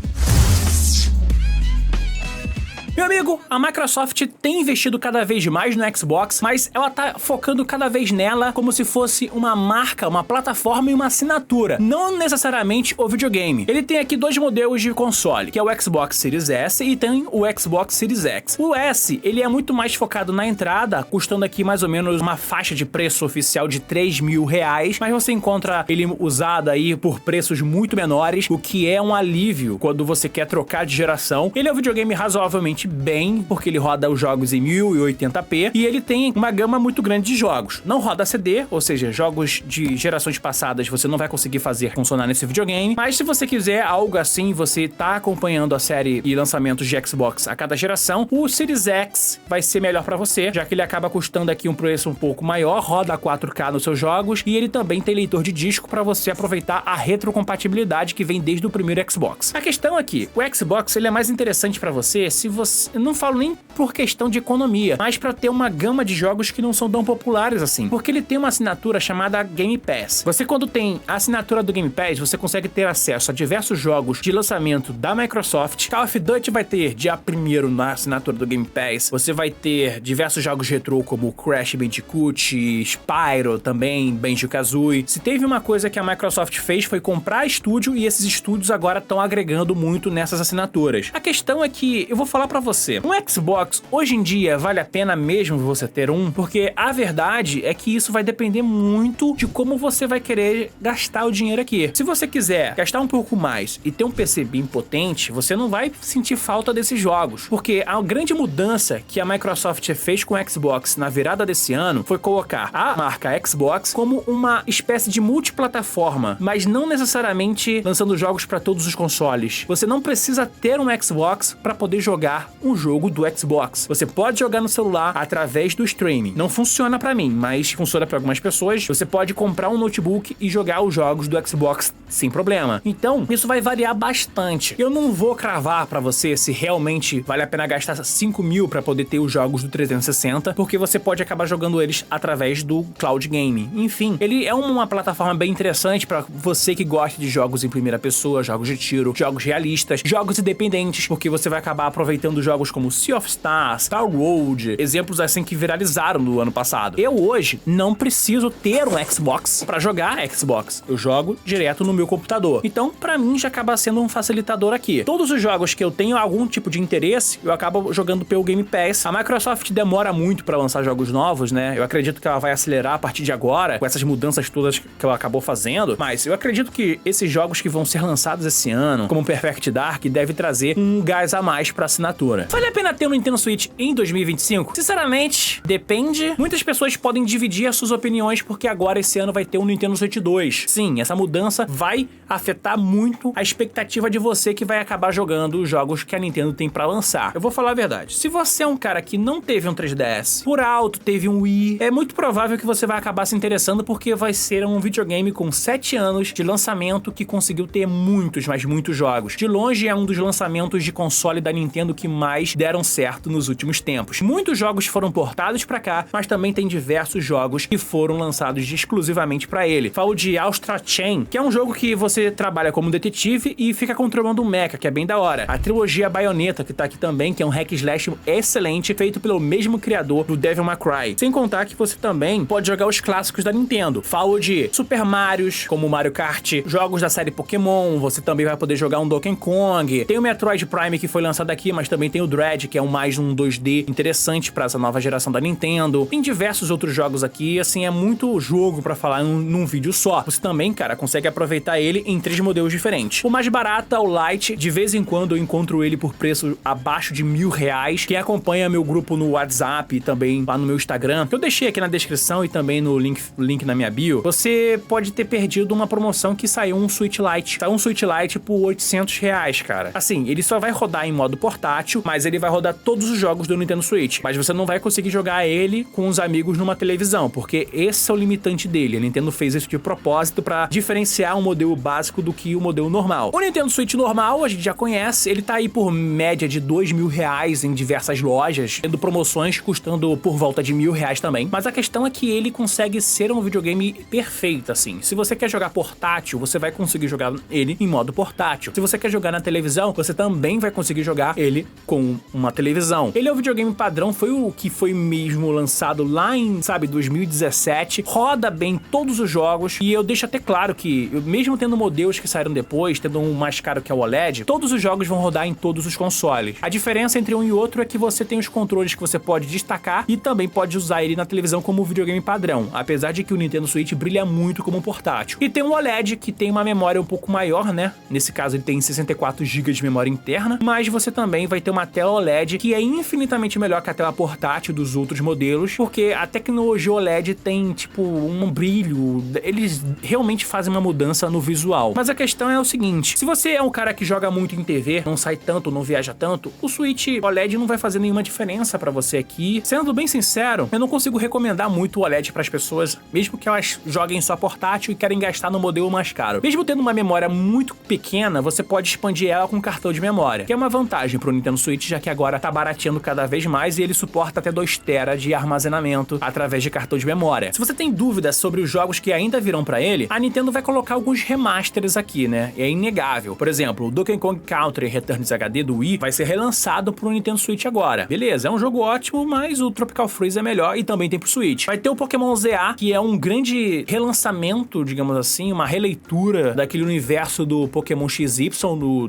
Meu amigo, a Microsoft tem investido cada vez mais no Xbox, mas ela tá focando cada vez nela como se fosse uma marca, uma plataforma e uma assinatura, não necessariamente o videogame. Ele tem aqui dois modelos de console, que é o Xbox Series S e tem o Xbox Series X. O S, ele é muito mais focado na entrada, custando aqui mais ou menos uma faixa de preço oficial de R$3.000, mas você encontra ele usado aí por preços muito menores, o que é um alívio quando você quer trocar de geração. Ele é um videogame razoavelmente bem, porque ele roda os jogos em 1080p e ele tem uma gama muito grande de jogos. Não roda CD, ou seja, jogos de gerações passadas você não vai conseguir fazer funcionar nesse videogame, mas se você quiser algo assim, você tá acompanhando a série e lançamentos de Xbox a cada geração, o Series X vai ser melhor pra você, já que ele acaba custando aqui um preço um pouco maior, roda a 4K nos seus jogos e ele também tem leitor de disco pra você aproveitar a retrocompatibilidade que vem desde o primeiro Xbox. A questão aqui, o Xbox ele é mais interessante pra você se você... Eu não falo nem por questão de economia, mas pra ter uma gama de jogos que não são tão populares assim, porque ele tem uma assinatura chamada Game Pass. Você, quando tem a assinatura do Game Pass, você consegue ter acesso a diversos jogos de lançamento da Microsoft. Call of Duty vai ter dia 1º na assinatura do Game Pass. Você vai ter diversos jogos retrô como Crash Bandicoot, Spyro também, Banjo-Kazooie. Se teve uma coisa que a Microsoft fez foi comprar estúdio, e esses estúdios agora estão agregando muito nessas assinaturas. A questão é que, eu vou falar pra você, um Xbox hoje em dia vale a pena mesmo você ter um? Porque a verdade é que isso vai depender muito de como você vai querer gastar o dinheiro aqui. Se você quiser gastar um pouco mais e ter um PC bem potente, você não vai sentir falta desses jogos, porque a grande mudança que a Microsoft fez com o Xbox na virada desse ano foi colocar a marca Xbox como uma espécie de multiplataforma, mas não necessariamente lançando jogos para todos os consoles. Você não precisa ter um Xbox para poder jogar um jogo do Xbox. Você pode jogar no celular através do streaming. Não funciona pra mim, mas funciona pra algumas pessoas. Você pode comprar um notebook e jogar os jogos do Xbox sem problema. Então, isso vai variar bastante. Eu não vou cravar pra você se realmente vale a pena gastar 5 mil pra poder ter os jogos do 360, porque você pode acabar jogando eles através do cloud gaming. Enfim, ele é uma plataforma bem interessante pra você que gosta de jogos em primeira pessoa, jogos de tiro, jogos realistas, jogos independentes, porque você vai acabar aproveitando jogos como Sea of Stars, Star Road, exemplos assim que viralizaram no ano passado. Eu hoje não preciso ter um Xbox pra jogar Xbox. Eu jogo direto no meu computador. Então, pra mim, já acaba sendo um facilitador aqui. Todos os jogos que eu tenho algum tipo de interesse, eu acabo jogando pelo Game Pass. A Microsoft demora muito pra lançar jogos novos, né? Eu acredito que ela vai acelerar a partir de agora, com essas mudanças todas que ela acabou fazendo. Mas eu acredito que esses jogos que vão ser lançados esse ano, como Perfect Dark, deve trazer um gás a mais pra assinatura. Vale a pena ter um Nintendo Switch em 2025? Sinceramente, depende. Muitas pessoas podem dividir as suas opiniões porque agora esse ano vai ter um Nintendo Switch 2. Sim, essa mudança vai afetar muito a expectativa de você que vai acabar jogando os jogos que a Nintendo tem pra lançar. Eu vou falar a verdade. Se você é um cara que não teve um 3DS, por alto teve um Wii, é muito provável que você vai acabar se interessando porque vai ser um videogame com 7 anos de lançamento que conseguiu ter muitos, mas muitos jogos. De longe é um dos lançamentos de console da Nintendo que mais deram certo nos últimos tempos. Muitos jogos foram portados pra cá, mas também tem diversos jogos que foram lançados exclusivamente pra ele. Falo de Astra Chain, que é um jogo que você trabalha como detetive e fica controlando um mecha, que é bem da hora. A trilogia Bayonetta, que tá aqui também, que é um hack slash excelente, feito pelo mesmo criador do Devil May Cry. Sem contar que você também pode jogar os clássicos da Nintendo. Falo de Super Marios, como Mario Kart, jogos da série Pokémon, você também vai poder jogar um Donkey Kong. Tem o Metroid Prime, que foi lançado aqui, mas também tem o Dread, que é mais um 2D interessante pra essa nova geração da Nintendo. Tem diversos outros jogos aqui, assim, é muito jogo pra falar num vídeo só. Você também, cara, consegue aproveitar ele em 3 modelos diferentes. O mais barato é o Lite, de vez em quando eu encontro ele por preço abaixo de R$1.000. Quem acompanha meu grupo no WhatsApp e também lá no meu Instagram, que eu deixei aqui na descrição e também no link na minha bio, você pode ter perdido uma promoção que saiu um Switch Lite. Saiu um Switch Lite por R$800, cara. Assim, ele só vai rodar em modo portátil, mas ele vai rodar todos os jogos do Nintendo Switch. Mas você não vai conseguir jogar ele com os amigos numa televisão, porque esse é o limitante dele. A Nintendo fez isso de propósito pra diferenciar um modelo básico do que o modelo normal. O Nintendo Switch normal, a gente já conhece, ele tá aí por média de R$2.000 em diversas lojas, tendo promoções custando por volta de R$1.000 também. Mas a questão é que ele consegue ser um videogame perfeito, assim. Se você quer jogar portátil, você vai conseguir jogar ele em modo portátil. Se você quer jogar na televisão, você também vai conseguir jogar ele com uma televisão. Ele é o videogame padrão, foi o que foi mesmo lançado lá em, 2017. Roda bem todos os jogos e eu deixo até claro que, mesmo tendo modelos que saíram depois, tendo um mais caro que é o OLED, todos os jogos vão rodar em todos os consoles. A diferença entre um e outro é que você tem os controles que você pode destacar e também pode usar ele na televisão como videogame padrão, apesar de que o Nintendo Switch brilha muito como portátil. E tem um OLED que tem uma memória um pouco maior, né? Nesse caso ele tem 64 GB de memória interna, mas você também vai ter uma tela OLED que é infinitamente melhor que a tela portátil dos outros modelos, porque a tecnologia OLED tem, tipo, um brilho, eles realmente fazem uma mudança no visual. Mas a questão é o seguinte, se você é um cara que joga muito em TV, não sai tanto, não viaja tanto, o Switch OLED não vai fazer nenhuma diferença pra você aqui. Sendo bem sincero, eu não consigo recomendar muito o OLED pras pessoas, mesmo que elas joguem só portátil e querem gastar no modelo mais caro. Mesmo tendo uma memória muito pequena, você pode expandir ela com cartão de memória, que é uma vantagem pro Nintendo Switch, já que agora tá barateando cada vez mais e ele suporta até 2 TB de armazenamento através de cartão de memória. Se você tem dúvidas sobre os jogos que ainda virão pra ele, a Nintendo vai colocar alguns remasters aqui, né? É inegável. Por exemplo, o Donkey Kong Country Returns HD do Wii vai ser relançado pro Nintendo Switch agora. Beleza, é um jogo ótimo, mas o Tropical Freeze é melhor e também tem pro Switch. Vai ter o Pokémon ZA, que é um grande relançamento, digamos assim, uma releitura daquele universo do Pokémon XY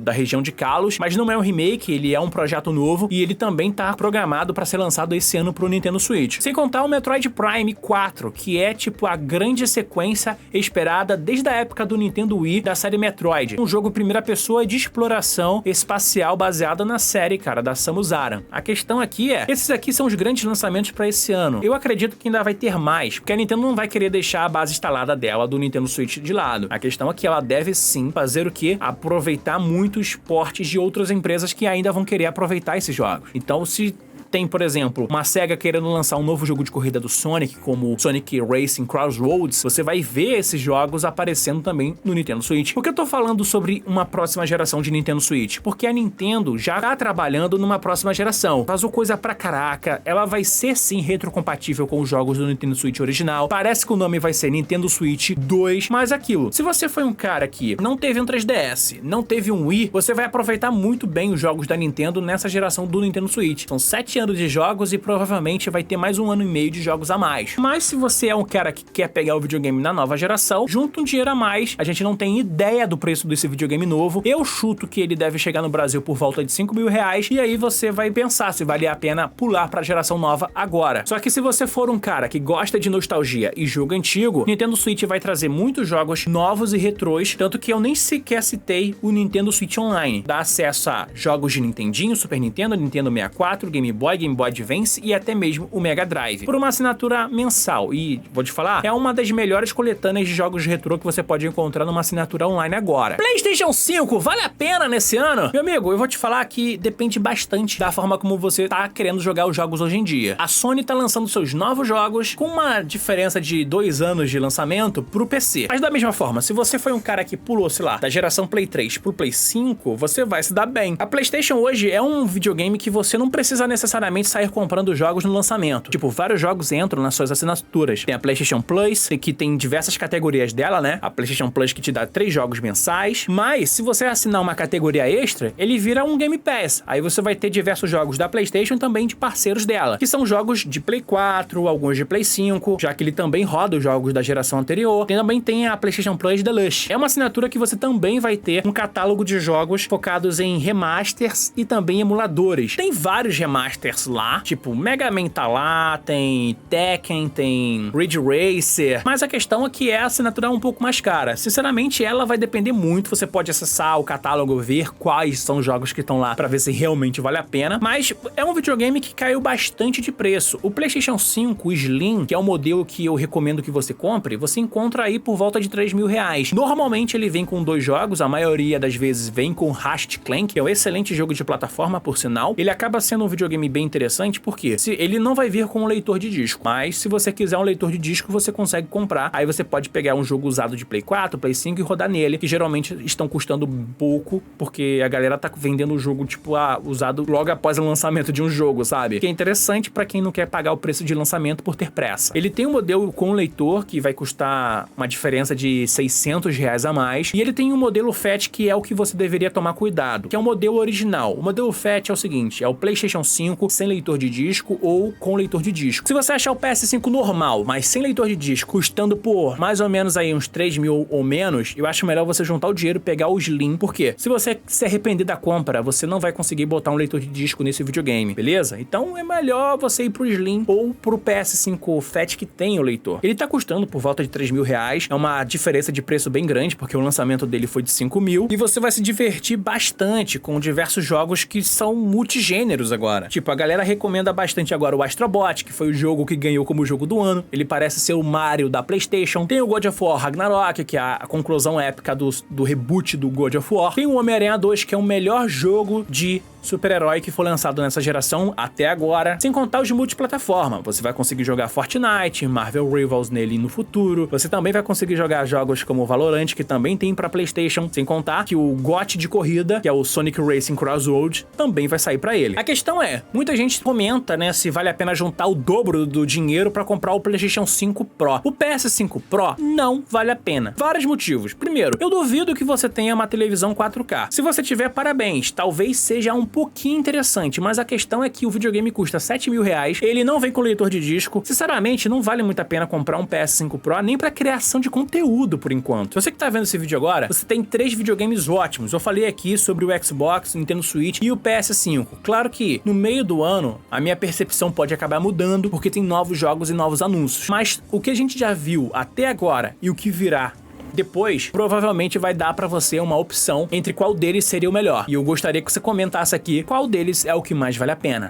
da região de Kalos, mas não é um remake, ele é um projeto novo e ele também tá programado para ser lançado esse ano pro Nintendo Switch. Sem contar o Metroid Prime 4, que é tipo a grande sequência esperada desde a época do Nintendo Wii da série Metroid. Um jogo em primeira pessoa de exploração espacial baseado na série, cara, da Samus Aran. A questão aqui é, esses aqui são os grandes lançamentos para esse ano. Eu acredito que ainda vai ter mais, porque a Nintendo não vai querer deixar a base instalada dela do Nintendo Switch de lado. A questão é que ela deve sim fazer o quê? Aproveitar muitos portes de outras empresas que ainda vão querer aproveitar esses jogos. Então, se tem, por exemplo, uma SEGA querendo lançar um novo jogo de corrida do Sonic, como Sonic Racing Crossroads, você vai ver esses jogos aparecendo também no Nintendo Switch. Por que eu tô falando sobre uma próxima geração de Nintendo Switch? Porque a Nintendo já tá trabalhando numa próxima geração. Vazou coisa pra caraca, ela vai ser sim retrocompatível com os jogos do Nintendo Switch original. Parece que o nome vai ser Nintendo Switch 2, mas aquilo, se você foi um cara que não teve um 3DS, não teve um Wii, você vai aproveitar muito bem os jogos da Nintendo nessa geração do Nintendo Switch. São 7 anos de jogos e provavelmente vai ter mais 1 ano e meio de jogos a mais. Mas se você é um cara que quer pegar o videogame na nova geração, junta um dinheiro a mais. A gente não tem ideia do preço desse videogame novo. Eu chuto que ele deve chegar no Brasil por volta de R$5.000 e aí você vai pensar se vale a pena pular pra geração nova agora. Só que se você for um cara que gosta de nostalgia e jogo antigo, Nintendo Switch vai trazer muitos jogos novos e retrôs, tanto que eu nem sequer citei o Nintendo Switch Online. Dá acesso a jogos de Nintendinho, Super Nintendo, Nintendo 64, Game Boy, Game Boy Advance e até mesmo o Mega Drive, por uma assinatura mensal. E, vou te falar, é uma das melhores coletâneas de jogos retrô que você pode encontrar numa assinatura online agora. PlayStation 5 vale a pena nesse ano? Meu amigo, eu vou te falar que depende bastante da forma como você tá querendo jogar os jogos hoje em dia. A Sony tá lançando seus novos jogos com uma diferença de 2 anos de lançamento pro PC. Mas da mesma forma, se você foi um cara que pulou, sei lá, da geração Play 3 pro Play 5, você vai se dar bem. A PlayStation hoje é um videogame que você não precisa necessariamente sair comprando jogos no lançamento. Tipo, vários jogos entram nas suas assinaturas. Tem a PlayStation Plus, que tem diversas categorias dela, né? A PlayStation Plus que te dá 3 jogos mensais. Mas, se você assinar uma categoria extra, ele vira um Game Pass. Aí você vai ter diversos jogos da PlayStation e também de parceiros dela, que são jogos de Play 4, alguns de Play 5, já que ele também roda os jogos da geração anterior. Também tem a PlayStation Plus Deluxe. É uma assinatura que você também vai ter um catálogo de jogos focados em remasters e também emuladores. Tem vários remasters lá, tipo Mega Man tá lá, tem Tekken, tem Ridge Racer, mas a questão é que a assinatura é um pouco mais cara. Sinceramente, ela vai depender muito. Você pode acessar o catálogo, ver quais são os jogos que estão lá pra ver se realmente vale a pena, mas é um videogame que caiu bastante de preço. O PlayStation 5 Slim, que é o modelo que eu recomendo que você compre, você encontra aí por volta de R$3.000. Normalmente ele vem com 2 jogos, a maioria das vezes vem com Ratchet Clank, que é um excelente jogo de plataforma, por sinal. Ele acaba sendo um videogame bem interessante, porque ele não vai vir com um leitor de disco, mas se você quiser um leitor de disco, você consegue comprar. Aí você pode pegar um jogo usado de Play 4, Play 5 e rodar nele, que geralmente estão custando pouco, porque a galera tá vendendo o jogo, tipo, usado logo após o lançamento de um jogo, sabe? Que é interessante pra quem não quer pagar o preço de lançamento por ter pressa. Ele tem um modelo com leitor, que vai custar uma diferença de R$600 a mais, e ele tem um modelo FAT, que é o que você deveria tomar cuidado, que é o modelo original. O modelo FAT é o seguinte, é o PlayStation 5 sem leitor de disco ou com leitor de disco. Se você achar o PS5 normal, mas sem leitor de disco, custando por mais ou menos aí uns 3.000 ou menos, eu acho melhor você juntar o dinheiro e pegar o Slim, porque se você se arrepender da compra, você não vai conseguir botar um leitor de disco nesse videogame, beleza? Então é melhor você ir pro Slim ou pro PS5 FAT que tem o leitor. Ele tá custando por volta de R$3.000, é uma diferença de preço bem grande, porque o lançamento dele foi de 5.000, e você vai se divertir bastante com diversos jogos que são multigêneros agora. Tipo, a galera recomenda bastante agora o Astrobot, que foi o jogo que ganhou como jogo do ano. Ele parece ser o Mario da PlayStation. Tem o God of War Ragnarok, que é a conclusão épica do reboot do God of War. Tem o Homem-Aranha 2, que é o melhor jogo de super-herói que foi lançado nessa geração até agora, sem contar os de multiplataforma. Você vai conseguir jogar Fortnite, Marvel Rivals nele no futuro. Você também vai conseguir jogar jogos como Valorant, que também tem pra PlayStation, sem contar que o GOT de corrida, que é o Sonic Racing Crossroads, também vai sair pra ele. A questão é, muita gente comenta, né, se vale a pena juntar o dobro do dinheiro pra comprar o PlayStation 5 Pro. O PS5 Pro não vale a pena. Vários motivos. Primeiro, eu duvido que você tenha uma televisão 4K. Se você tiver, parabéns. Talvez seja um pouquinho interessante, mas a questão é que o videogame custa R$7.000, ele não vem com leitor de disco. Sinceramente, não vale muito a pena comprar um PS5 Pro nem pra criação de conteúdo, por enquanto. Se você que tá vendo esse vídeo agora, você tem 3 videogames ótimos. Eu falei aqui sobre o Xbox, Nintendo Switch e o PS5. Claro que no meio do ano, a minha percepção pode acabar mudando, porque tem novos jogos e novos anúncios. Mas o que a gente já viu até agora e o que virá depois, provavelmente vai dar pra você uma opção entre qual deles seria o melhor. E eu gostaria que você comentasse aqui qual deles é o que mais vale a pena.